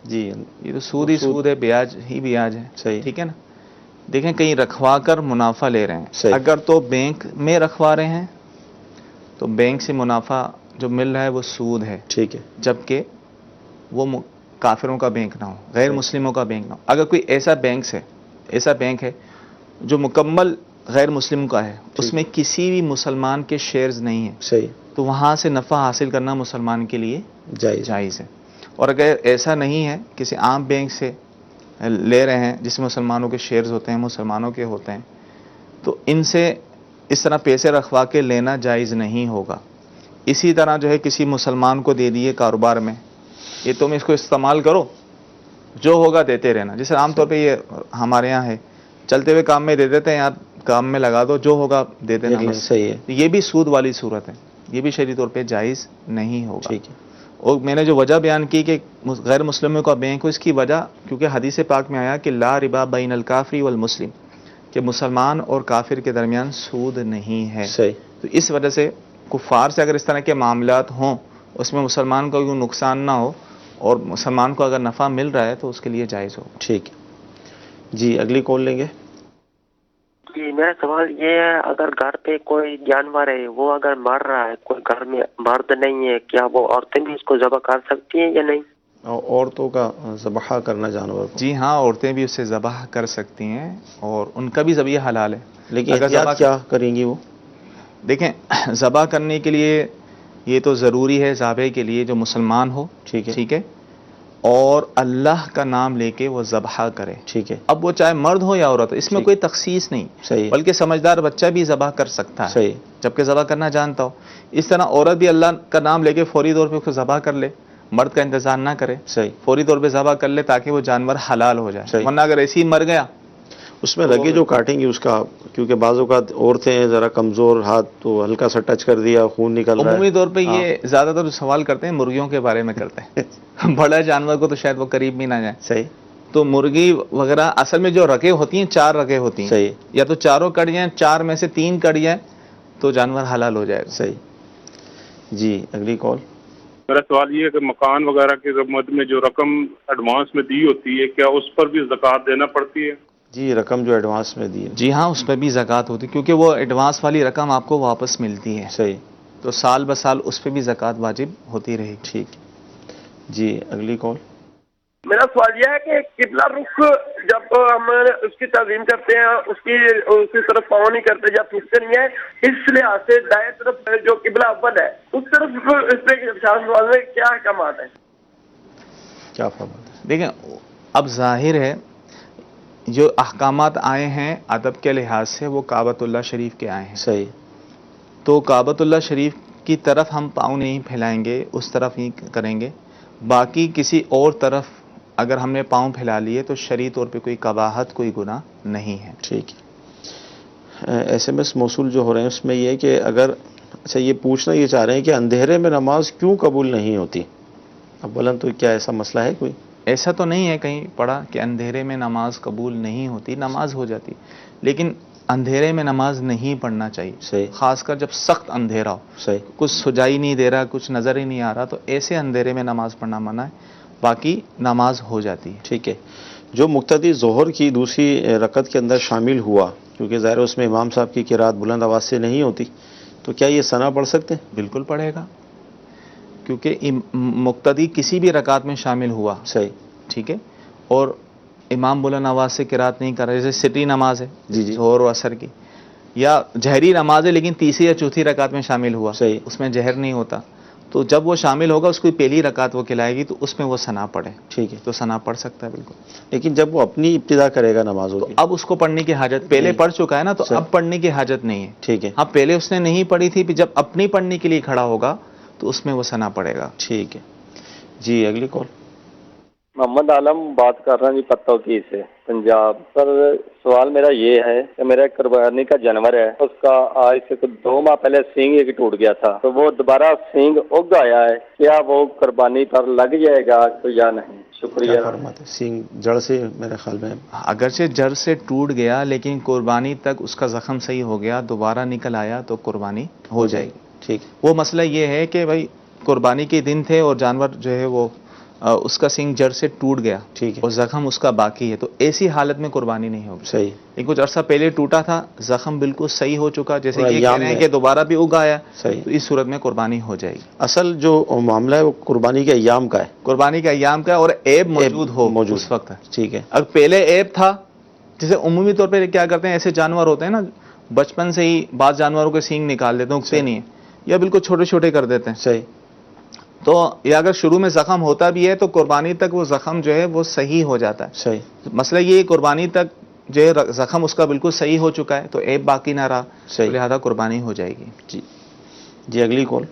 جی یہ تو سود ہی سود ہے، بیاج ہی بیاج ہے۔ صحیح، ٹھیک ہے نا۔ دیکھیں کہیں رکھوا کر منافع لے رہے ہیں، اگر تو بینک میں رکھوا رہے ہیں تو بینک سے منافع جو مل رہا ہے وہ سود ہے، ٹھیک ہے، جبکہ وہ کافروں کا بینک نہ ہو، غیر مسلموں کا بینک نہ ہو۔ اگر کوئی ایسا بینک ہے جو مکمل غیر مسلم کا ہے، اس میں کسی بھی مسلمان کے شیئرز نہیں ہیں، صحیح، تو وہاں سے نفع حاصل کرنا مسلمان کے لیے جائز ہے۔ اور اگر ایسا نہیں ہے، کسی عام بینک سے لے رہے ہیں جس میں مسلمانوں کے شیئرز ہوتے ہیں، مسلمانوں کے ہوتے ہیں، تو ان سے اس طرح پیسے رکھوا کے لینا جائز نہیں ہوگا۔ اسی طرح جو ہے کسی مسلمان کو دے دیے کاروبار میں، یہ تم اس کو استعمال کرو، جو ہوگا دیتے رہنا، جیسے عام طور پہ یہ ہمارے یہاں ہے، چلتے ہوئے کام میں دے دیتے ہیں، یار کام میں لگا دو، جو ہوگا دے دینا دیکھ لیں، بس۔ صحیح ہے۔ یہ بھی سود والی صورت ہے، یہ بھی شرعی طور پہ جائز نہیں ہوگا۔ ٹھیک ہے۔ اور میں نے جو وجہ بیان کی کہ غیر مسلموں کا بینک ہو، اس کی وجہ کیونکہ حدیث پاک میں آیا کہ لا ربا بین الکافری والمسلم، کہ مسلمان اور کافر کے درمیان سود نہیں ہے۔ صحیح۔ تو اس وجہ سے کفار سے اگر اس طرح کے معاملات ہوں، اس میں مسلمان کو کوئی نقصان نہ ہو اور مسلمان کو اگر نفع مل رہا ہے تو اس کے لیے جائز ہو۔ ٹھیک ہے جی، اگلی کال لیں گے۔ جی میرا سوال یہ ہے، اگر گھر پہ کوئی جانور ہے وہ اگر مر رہا ہے، کوئی گھر میں مرد نہیں ہے، کیا وہ عورتیں بھی اس کو ذبح کر سکتی ہیں یا نہیں؟ اور عورتوں کا ذبح کرنا جانور کو؟ جی ہاں، عورتیں بھی اسے ذبح کر سکتی ہیں اور ان کا بھی ذبیحہ حلال ہے۔ لیکن اگر احتیاط ذبح کیا کریں گی وہ؟ دیکھیں، ذبح کرنے کے لیے یہ تو ضروری ہے ذابح کے لیے جو مسلمان ہو، ٹھیک ہے، ٹھیک ہے، اور اللہ کا نام لے کے وہ ذبح کرے۔ ٹھیک ہے، اب وہ چاہے مرد ہو یا عورت، اس میں کوئی تخصیص نہیں، صحیح، بلکہ سمجھدار بچہ بھی ذبح کر سکتا ہے، صحیح، جبکہ ذبح کرنا جانتا ہو۔ اس طرح عورت بھی اللہ کا نام لے کے فوری طور پہ اس کو ذبح کر لے، مرد کا انتظار نہ کرے، صحیح، فوری طور پہ ذبح کر لے تاکہ وہ جانور حلال ہو جائے، صحیح۔ ورنہ اگر ایسے ہی مر گیا اس میں رگے جو کاٹیں گی اس کا، کیونکہ بعض اوقات عورتیں ہیں ذرا کمزور، ہاتھ تو ہلکا سا ٹچ کر دیا، خون نکل رہا ہے۔ عمومی طور پہ یہ زیادہ تر سوال کرتے ہیں مرغیوں کے بارے میں کرتے ہیں بڑا جانور کو تو شاید وہ قریب بھی نہ جائیں۔ صحیح۔ تو مرغی وغیرہ اصل میں جو رگیں ہوتی ہیں 4 رگیں ہوتی ہیں، صحیح، یا تو چاروں کٹ جائیں، 4 میں سے 3 کٹ جائیں تو جانور حلال ہو جائے گا۔ صحیح جی، اگلی کال۔ میرا سوال یہ ہے کہ مکان وغیرہ کی ضمانت میں جو رقم ایڈوانس میں دی ہوتی ہے، کیا اس پر بھی زکوٰۃ دینا پڑتی ہے؟ جی، رقم جو ایڈوانس میں دی ہے، جی ہاں، اس پہ بھی زکوٰۃ ہوتی ہے کیونکہ وہ ایڈوانس والی رقم آپ کو واپس ملتی ہے، صحیح، تو سال بسال اس پہ بھی زکوٰۃ واجب ہوتی رہے گی۔ ٹھیک جی، اگلی کال۔ میرا سوال یہ ہے کہ قبلہ رخ جب ہم اس کی تعظیم کرتے ہیں، اس کی طرف پاؤں نہیں کرتے یا پھکتے نہیں ہیں، اس لحاظ سے دائیں طرف جو قبلہ اول ہے اس طرف اس پہ سوال میں کیا احکامات ہیں؟ کیا فرماتے ہیں؟ دیکھیں، اب ظاہر ہے جو احکامات آئے ہیں ادب کے لحاظ سے وہ کعبۃ اللہ شریف کے آئے ہیں، صحیح، تو کعبۃ اللہ شریف کی طرف ہم پاؤں نہیں پھیلائیں گے، اس طرف ہی کریں گے۔ باقی کسی اور طرف اگر ہم نے پاؤں پھیلا لیے تو شرعی طور پہ کوئی قباحت، کوئی گناہ نہیں ہے۔ ٹھیک ہے۔ ایس ایم ایس موصول جو ہو رہے ہیں اس میں یہ ہے کہ اگر اچھا یہ پوچھنا یہ چاہ رہے ہیں کہ اندھیرے میں نماز کیوں قبول نہیں ہوتی؟ اولاً تو کیا ایسا مسئلہ ہے کوئی؟ ایسا تو نہیں ہے کہیں پڑھا کہ اندھیرے میں نماز قبول نہیں ہوتی، نماز ہو جاتی، لیکن اندھیرے میں نماز نہیں پڑھنا چاہیے، صحیح، خاص کر جب سخت اندھیرا ہو، صحیح، کچھ سجائی نہیں دے رہا، کچھ نظر ہی نہیں آ رہا، تو ایسے اندھیرے میں نماز پڑھنا منع ہے، باقی نماز ہو جاتی ہے۔ ٹھیک ہے۔ جو مقتدی ظہر کی دوسری رکعت کے اندر شامل ہوا، کیونکہ ظاہر اس میں امام صاحب کی قرات بلند آواز سے نہیں ہوتی، تو کیا یہ ثنا پڑھ سکتے ہیں؟ بالکل پڑھے گا، کیونکہ مقتدی کسی بھی رکعت میں شامل ہوا، صحیح، ٹھیک ہے، اور امام بلند آواز سے قرات نہیں کر رہا، جیسے سٹی نماز ہے جی جی، ظہر و عصر کی، یا جہری نماز ہے لیکن تیسری یا چوتھی رکعت میں شامل ہوا، صحیح، اس میں جہر نہیں ہوتا، تو جب وہ شامل ہوگا اس کو پہلی رکعت وہ کھلائے گی تو اس میں وہ ثنا پڑھے، ٹھیک ہے، تو ثنا پڑھ سکتا ہے بالکل۔ لیکن جب وہ اپنی ابتدا کرے گا نمازوں کی، اب اس کو پڑھنے کی حاجت، پہلے پڑھ چکا ہے نا تو اب پڑھنے کی حاجت نہیں ہے، ٹھیک ہے، ہاں پہلے اس نے نہیں پڑھی تھی، جب اپنی پڑھنے کے لیے کھڑا ہوگا تو اس میں وہ ثنا پڑھے گا۔ ٹھیک ہے جی، اگلی کال۔ محمد عالم بات کر رہا ہوں جی پتوکی سے پنجاب۔ سر سوال میرا یہ ہے کہ میرا ایک قربانی کا جانور ہے، اس کا آج سے 2 ماہ پہلے سینگ ایک ٹوٹ گیا تھا، تو وہ دوبارہ سینگ اگ آیا ہے، کیا وہ قربانی پر لگ جائے گا تو یا نہیں؟ شکریہ۔ سینگ جڑ سے میرے خیال میں اگرچہ جڑ سے ٹوٹ گیا لیکن قربانی تک اس کا زخم صحیح ہو گیا، دوبارہ نکل آیا تو قربانی ہو جائے گی۔ ٹھیک، وہ مسئلہ یہ ہے کہ بھائی قربانی کے دن تھے اور جانور جو ہے وہ اس کا سینگ جڑ سے ٹوٹ گیا، ٹھیک ہے، اور زخم اس کا باقی ہے، تو ایسی حالت میں قربانی نہیں ہوگی۔ صحیح، لیکن کچھ عرصہ پہلے ٹوٹا تھا، زخم بالکل صحیح ہو چکا، جیسے یہ ایام کہہ رہے ہیں میں کہ دوبارہ بھی اگ آیا، صحیح، تو اس صورت میں قربانی ہو جائے گی۔ اصل جو معاملہ ہے وہ قربانی کے ایام کا ہے، قربانی کا ایام کا ہے، اور عیب موجود اس وقت ہے۔ ٹھیک ہے، اگر پہلے عیب تھا، جیسے عمومی طور پہ کیا کرتے ہیں، ایسے جانور ہوتے ہیں نا بچپن سے ہی بعض جانوروں کے سینگ نکال دیتے ہیں، اگتے نہیں ہیں، یا بالکل چھوٹے چھوٹے کر دیتے ہیں، صحیح، تو یا اگر شروع میں زخم ہوتا بھی ہے تو قربانی تک وہ زخم جو ہے وہ صحیح ہو جاتا ہے۔ صحیح، مسئلہ یہ قربانی تک جو ہے زخم اس کا بالکل صحیح ہو چکا ہے، تو عیب باقی نہ رہا، صحیح، لہذا قربانی ہو جائے گی۔ جی جی، اگلی کال۔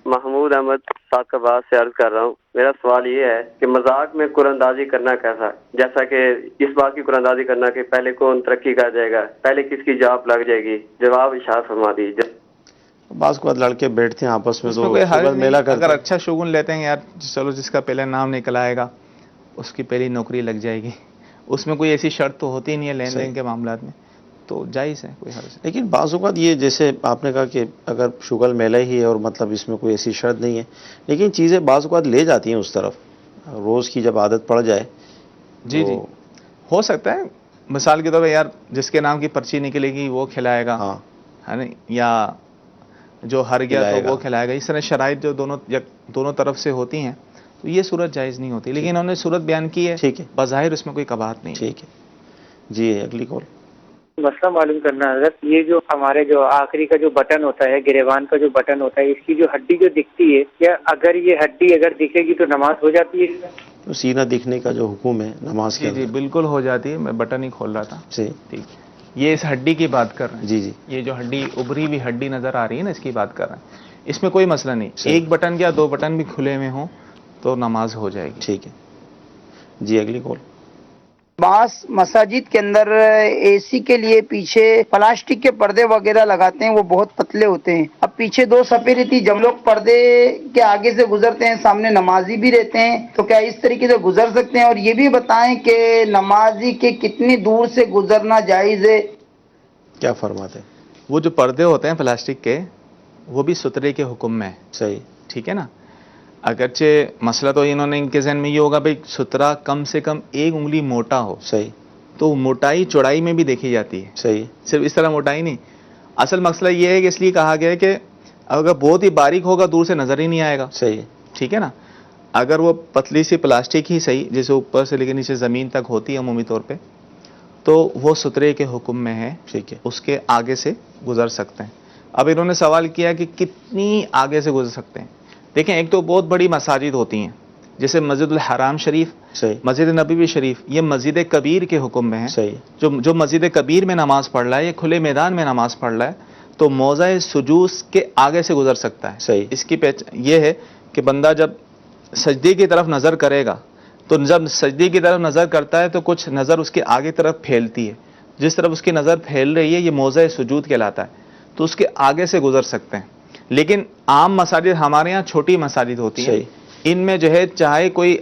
محمود احمد صاحب آباد سے عرض کر رہا ہوں. میرا سوال یہ ہے کہ مذاق میں قرآن اندازی کرنا کیسا ہے؟ جیسا کہ اس بات کی قرآن اندازی کرنا کہ پہلے کون ترقی کر جائے گا، پہلے کس کی جاب لگ جائے گی، جواب ارشاد فرما دیجیے. بعض کو لڑکے بیٹھتے ہیں آپس میں اس تو میں کوئی حرج شغل میلہ نہیں. کرتے اگر ہیں. اچھا شگون لیتے ہیں یار، چلو جس کا پہلے نام نکل آئے گا اس کی پہلی نوکری لگ جائے گی، اس میں کوئی ایسی شرط تو ہوتی نہیں ہے لین دین کے معاملات میں، تو جائز ہے، کوئی حرج نہیں. لیکن بعض اوقات یہ جیسے آپ نے کہا کہ اگر شغل میلہ ہی ہے اور مطلب اس میں کوئی ایسی شرط نہیں ہے، لیکن چیزیں بعض اوقات لے جاتی ہیں اس طرف، روز کی جب عادت پڑ جائے. جی جی ہو سکتا ہے. مثال کے طور پہ یار جس کے نام کی پرچی نکلے گی وہ کھلائے گا، ہے نا، یا جو ہر گیا تو وہ کھلائے گا. اس طرح شرائط جو دونوں طرف سے ہوتی ہیں تو یہ صورت جائز نہیں ہوتی. لیکن انہوں نے صورت بیان کی ہے، بظاہر اس میں کوئی قباحت نہیں. ٹھیک ہے جی. اگلی کال. مسئلہ معلوم کرنا ہے حضرت، یہ جو ہمارے جو آخری کا جو بٹن ہوتا ہے، گریبان کا جو بٹن ہوتا ہے، اس کی جو ہڈی جو دکھتی ہے، کیا اگر یہ ہڈی اگر دکھے گی تو نماز ہو جاتی ہے؟ تو سینہ دکھنے کا جو حکم ہے نماز کے جی بالکل ہو جاتی ہے. میں بٹن ہی کھول رہا تھا. جی ٹھیک. یہ اس ہڈی کی بات کر رہے ہیں. جی جی. یہ جو ہڈی ابری ہوئی ہڈی نظر آ رہی ہے نا، اس کی بات کر رہے ہیں. اس میں کوئی مسئلہ نہیں. ایک بٹن یا دو بٹن بھی کھلے ہوئے ہوں تو نماز ہو جائے گی. ٹھیک ہے جی. اگلی کال. بعض مساجد کے اندر اے سی کے لیے پیچھے پلاسٹک کے پردے وغیرہ لگاتے ہیں، وہ بہت پتلے ہوتے ہیں. اب پیچھے دو صفیں رہتی، جب لوگ پردے کے آگے سے گزرتے ہیں سامنے نمازی بھی رہتے ہیں، تو کیا اس طریقے سے گزر سکتے ہیں؟ اور یہ بھی بتائیں کہ نمازی کے کتنی دور سے گزرنا جائز ہے؟ کیا فرماتے ہیں؟ وہ جو پردے ہوتے ہیں پلاسٹک کے، وہ بھی سترے کے حکم میں. صحیح. ٹھیک ہے نا. اگرچہ مسئلہ تو انہوں نے ان کے ذہن میں یہ ہوگا بھائی سترہ کم سے کم 1 انگلی موٹا ہو. صحیح. تو موٹائی چوڑائی میں بھی دیکھی جاتی ہے. صحیح. صرف اس طرح موٹائی نہیں. اصل مسئلہ یہ ہے کہ اس لیے کہا گیا ہے کہ اگر بہت ہی باریک ہوگا دور سے نظر ہی نہیں آئے گا. صحیح. ٹھیک ہے نا. اگر وہ پتلی سی پلاسٹک ہی صحیح، جیسے اوپر سے لے کے نیچے زمین تک ہوتی ہے عمومی طور پہ، تو وہ سترے کے حکم میں ہے. ٹھیک ہے. اس کے آگے سے گزر سکتے ہیں. اب انہوں نے سوال کیا کہ کتنی آگے سے گزر سکتے ہیں. دیکھیں، ایک تو بہت بڑی مساجد ہوتی ہیں جیسے مسجد الحرام شریف، مسجد نبوی شریف، یہ مسجد کبیر کے حکم میں ہے. جو مسجد کبیر میں نماز پڑھ رہا ہے، یہ کھلے میدان میں نماز پڑھ رہا ہے، تو موضع سجود کے آگے سے گزر سکتا ہے. اس کی یہ ہے کہ بندہ جب سجدے کی طرف نظر کرے گا تو جب سجدے کی طرف نظر کرتا ہے تو کچھ نظر اس کے آگے طرف پھیلتی ہے. جس طرف اس کی نظر پھیل رہی ہے یہ موضع سجود کہلاتا ہے، تو اس کے آگے سے گزر سکتے ہیں. لیکن عام مساجد ہمارے یہاں چھوٹی مساجد ہوتی ہیں، ان میں جو ہے چاہے کوئی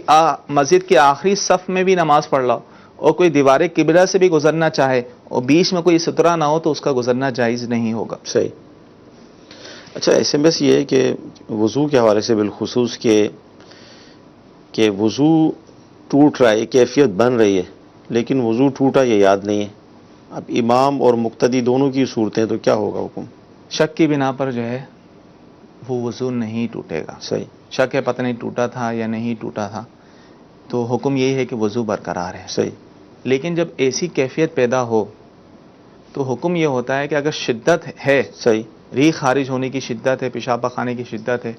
مسجد کے آخری صف میں بھی نماز پڑھ رہا ہو اور کوئی دیوار قبلہ سے بھی گزرنا چاہے اور بیچ میں کوئی سترہ نہ ہو تو اس کا گزرنا جائز نہیں ہوگا. صحیح. اچھا، ایس ایم ایس یہ ہے کہ وضو کے حوالے سے بالخصوص کہ وضو ٹوٹ رہا ہے، کیفیت بن رہی ہے لیکن وضو ٹوٹا یہ یاد نہیں ہے. اب امام اور مقتدی دونوں کی صورتیں تو کیا ہوگا حکم؟ شک کی بنا پر جو ہے وہ وضو نہیں ٹوٹے گا. صحیح. شک ہے پتہ نہیں ٹوٹا تھا یا نہیں ٹوٹا تھا، تو حکم یہی ہے کہ وضو برقرار ہے. صحیح. لیکن جب ایسی کیفیت پیدا ہو تو حکم یہ ہوتا ہے کہ اگر شدت ہے، صحیح، ریح خارج ہونے کی شدت ہے، پیشاب پخانے کی شدت ہے،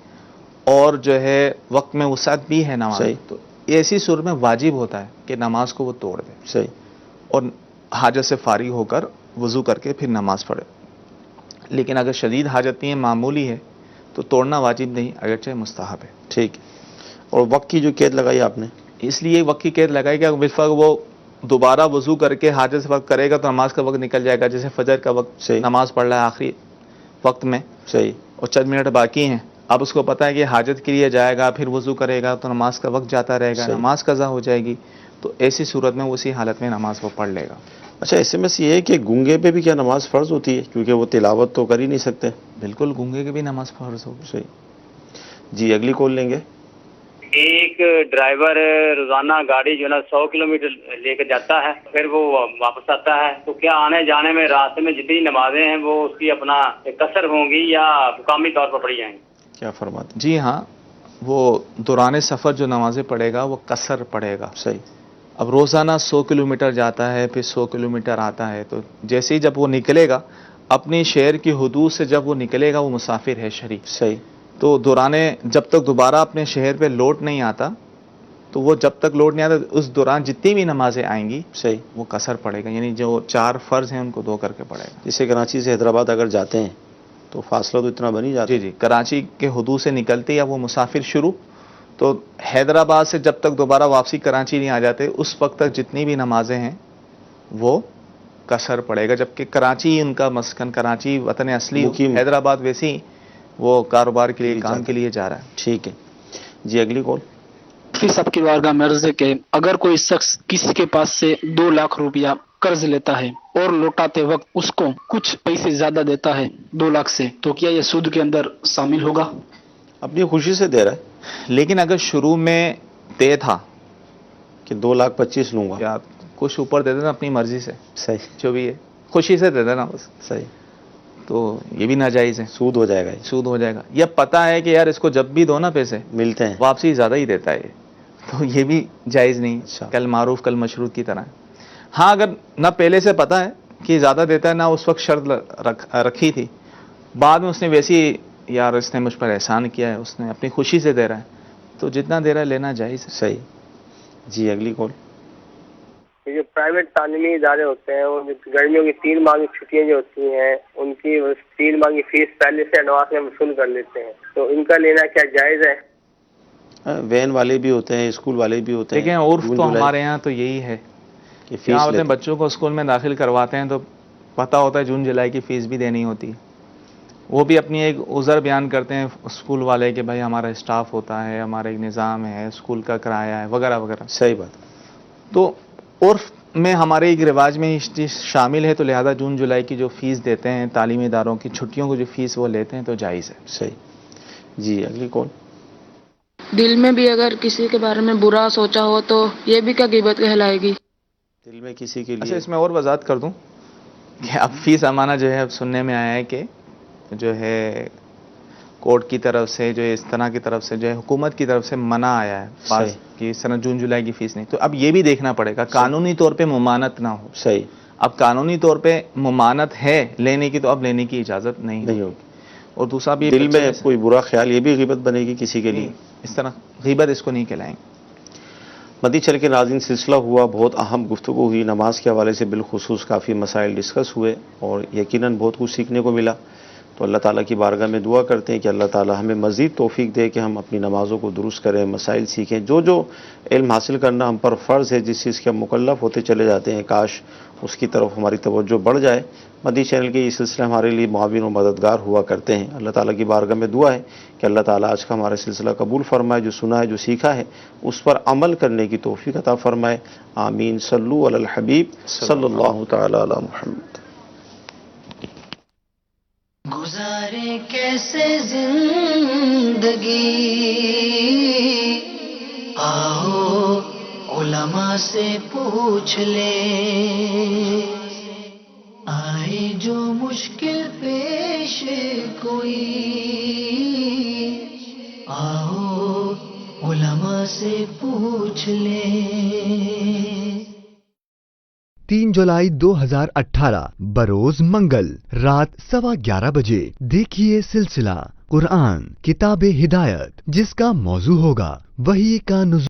اور جو ہے وقت میں وسعت بھی ہے نماز، تو ایسی صورت میں واجب ہوتا ہے کہ نماز کو وہ توڑ دے. صحیح. اور حاجت سے فارغ ہو کر وضو کر کے پھر نماز پڑھے. لیکن اگر شدید حاجت نہیں ہے، معمولی ہے، تو توڑنا واجب نہیں، اگرچہ مستحب ہے. ٹھیک. اور وقت کی جو قید لگائی آپ نے، اس لیے وقت کی قید لگائی کہ بالفعل وہ دوبارہ وضو کر کے حاجت سے وقت کرے گا تو نماز کا وقت نکل جائے گا. جیسے فجر کا وقت نماز پڑھ رہا ہے آخری وقت میں، صحیح، اور چند منٹ باقی ہیں، اب اس کو پتہ ہے کہ حاجت کے لیے جائے گا، پھر وضو کرے گا تو نماز کا وقت جاتا رہے گا، نماز قضا ہو جائے گی. تو ایسی صورت میں اسی حالت میں نماز وہ پڑھ لے گا. اچھا، اس میں یہ ہے کہ گونگے پہ بھی کیا نماز فرض ہوتی ہے؟ کیونکہ وہ تلاوت تو کر ہی نہیں سکتے. بالکل، گونگے کی بھی نماز فرض ہوگی. صحیح. جی، اگلی کال لیں گے. ایک ڈرائیور روزانہ گاڑی جو ہے نا 100 کلومیٹر لے کے جاتا ہے، پھر وہ واپس آتا ہے، تو کیا آنے جانے میں راستے میں جتنی نمازیں ہیں وہ اس کی اپنا قصر ہوں گی یا مقامی طور پر پڑھی جائیں گی؟ کیا فرماتے ہیں؟ جی ہاں، وہ دوران سفر جو نمازیں پڑھے گا وہ قصر پڑھے گا. صحیح. اب روزانہ 100 کلومیٹر جاتا ہے، پھر 100 کلومیٹر آتا ہے، تو جیسے ہی جب وہ نکلے گا اپنی شہر کی حدود سے، جب وہ نکلے گا وہ مسافر ہے شریف. صحیح. تو دوران جب تک دوبارہ اپنے شہر پہ لوٹ نہیں آتا، تو وہ جب تک لوٹ نہیں آتا اس دوران جتنی بھی نمازیں آئیں گی، صحیح، وہ قصر پڑے گا. یعنی جو 4 فرض ہیں ان کو 2 کر کے پڑے گا. جیسے کراچی سے حیدرآباد اگر جاتے ہیں تو فاصلہ تو اتنا بن ہی جاتا جی جی، کراچی کے حدود سے نکلتے یا وہ مسافر شروع تو حیدرآباد سے جب تک دوبارہ واپسی کراچی نہیں آ جاتے اس وقت تک جتنی بھی نمازیں ہیں وہ قصر پڑے گا، جبکہ کراچی ان کا مسکن، کراچی وطن اصلی، حیدرآباد ویسے ہی وہ کاروبار کے لیے، کام کے لیے جا رہا ہے. ٹھیک ہے جی، اگلی کال. مفتی صاحب کی بارگاہ میں عرض ہے کہ اگر کوئی شخص کسی کے پاس سے 2 لاکھ روپیہ قرض لیتا ہے اور لوٹاتے وقت اس کو کچھ پیسے زیادہ دیتا ہے 2 لاکھ سے، تو کیا یہ سود کے اندر شامل ہوگا؟ اپنی خوشی سے دے رہا ہے، لیکن اگر شروع میں طے تھا کہ 2,25,000 لوں گا، یا کچھ اوپر دے دینا اپنی مرضی سے، صحیح، جو بھی ہے خوشی سے دے دینا بس، صحیح، تو یہ بھی ناجائز ہے، سود ہو جائے گا، سود ہو جائے گا. یا پتہ ہے کہ یار اس کو جب بھی دو نا پیسے ملتے ہیں، واپسی زیادہ ہی دیتا ہے، تو یہ بھی جائز نہیں، کل معروف کل مشروط کی طرح. ہاں اگر نہ پہلے سے پتہ ہے کہ زیادہ دیتا ہے، نہ اس وقت شرط رکھی تھی، بعد میں اس نے ویسی یار اس نے مجھ پر احسان کیا ہے، اس نے اپنی خوشی سے دے رہا ہے، تو جتنا دے رہا ہے لینا جائز ہے. صحیح. جی اگلی کال. جو پرائیویٹ تعلیمی ادارے ہوتے ہیں، وہ گرمیوں کی 3 ماہ کی چھٹیاں جو ہوتی ہیں ان کی 3 ماہ کی فیس پہلے سے ایڈوانس میں وصول کر لیتے ہیں، تو ان کا لینا کیا جائز ہے؟ وین والے بھی ہوتے ہیں، اسکول والے بھی ہوتے ہیں. لیکن عرف تو ہمارے یہاں تو یہی ہے کہ فیس ہوتے ہیں، بچوں کو اسکول میں داخل کرواتے ہیں تو پتہ ہوتا ہے جون جولائی کی فیس بھی دینی ہوتی ہے. وہ بھی اپنی ایک عذر بیان کرتے ہیں اسکول والے کہ بھائی ہمارا اسٹاف ہوتا ہے، ہمارا ایک نظام ہے، اسکول کا کرایہ ہے وغیرہ وغیرہ. صحیح بات. تو عرف میں ہمارے ایک رواج میں یہ چیز شامل ہے، تو لہذا جون جولائی کی جو فیس دیتے ہیں تعلیمی اداروں کی چھٹیوں کو جو فیس وہ لیتے ہیں تو جائز ہے. صحیح. جی اگلی کون. دل میں بھی اگر کسی کے بارے میں برا سوچا ہو تو یہ بھی کیا غیبت کہلائے گی؟ دل میں کسی کے لیے، اچھا اس میں اور وضاحت کر دوں کہ اب فیس امانہ جو ہے اب سننے میں آیا ہے کہ جو ہے کورٹ کی طرف سے، جو اس طرح کی طرف سے، جو ہے حکومت کی طرف سے منع آیا ہے پاس کہ اس طرح جون جولائی کی فیس نہیں. تو اب یہ بھی دیکھنا پڑے گا قانونی طور پہ ممانعت نہ ہو. صحیح. اب قانونی طور پہ ممانعت ہے لینے کی، تو اب لینے کی اجازت نہیں ہوگی. اور دوسرا بھی دل میں کوئی برا خیال، یہ بھی غیبت بنے گی کسی کے لیے، اس طرح غیبت اس کو نہیں کہلائیں گے. مدی چل کے ناظرین سلسلہ ہوا، بہت اہم گفتگو ہوئی، نماز کے حوالے سے بالخصوص کافی مسائل ڈسکس ہوئے اور یقیناً بہت کچھ سیکھنے کو ملا. تو اللہ تعالیٰ کی بارگاہ میں دعا کرتے ہیں کہ اللہ تعالیٰ ہمیں مزید توفیق دے کہ ہم اپنی نمازوں کو درست کریں، مسائل سیکھیں. جو علم حاصل کرنا ہم پر فرض ہے، جس چیز کے ہم مکلف ہوتے چلے جاتے ہیں، کاش اس کی طرف ہماری توجہ بڑھ جائے. مدی چینل کے یہ سلسلے ہمارے لیے معاون و مددگار ہوا کرتے ہیں. اللہ تعالیٰ کی بارگاہ میں دعا ہے کہ اللہ تعالیٰ آج کا ہمارا سلسلہ قبول فرمائے، جو سنا ہے، جو سیکھا ہے، اس پر عمل کرنے کی توفیق عطا فرمائے. آمین. صلو علی الحبیب صلی اللہ تعالی علی محمد. گزارے کیسے زندگی، آؤ علماء سے پوچھ لے، آئے جو مشکل پیش کوئی، آؤ علماء سے پوچھ لے. 3 جولائی 2018 بروز منگل رات 11:15 بجے دیکھیے سلسلہ قرآن کتاب ہدایت، جس کا موضوع ہوگا وحی کا نزول.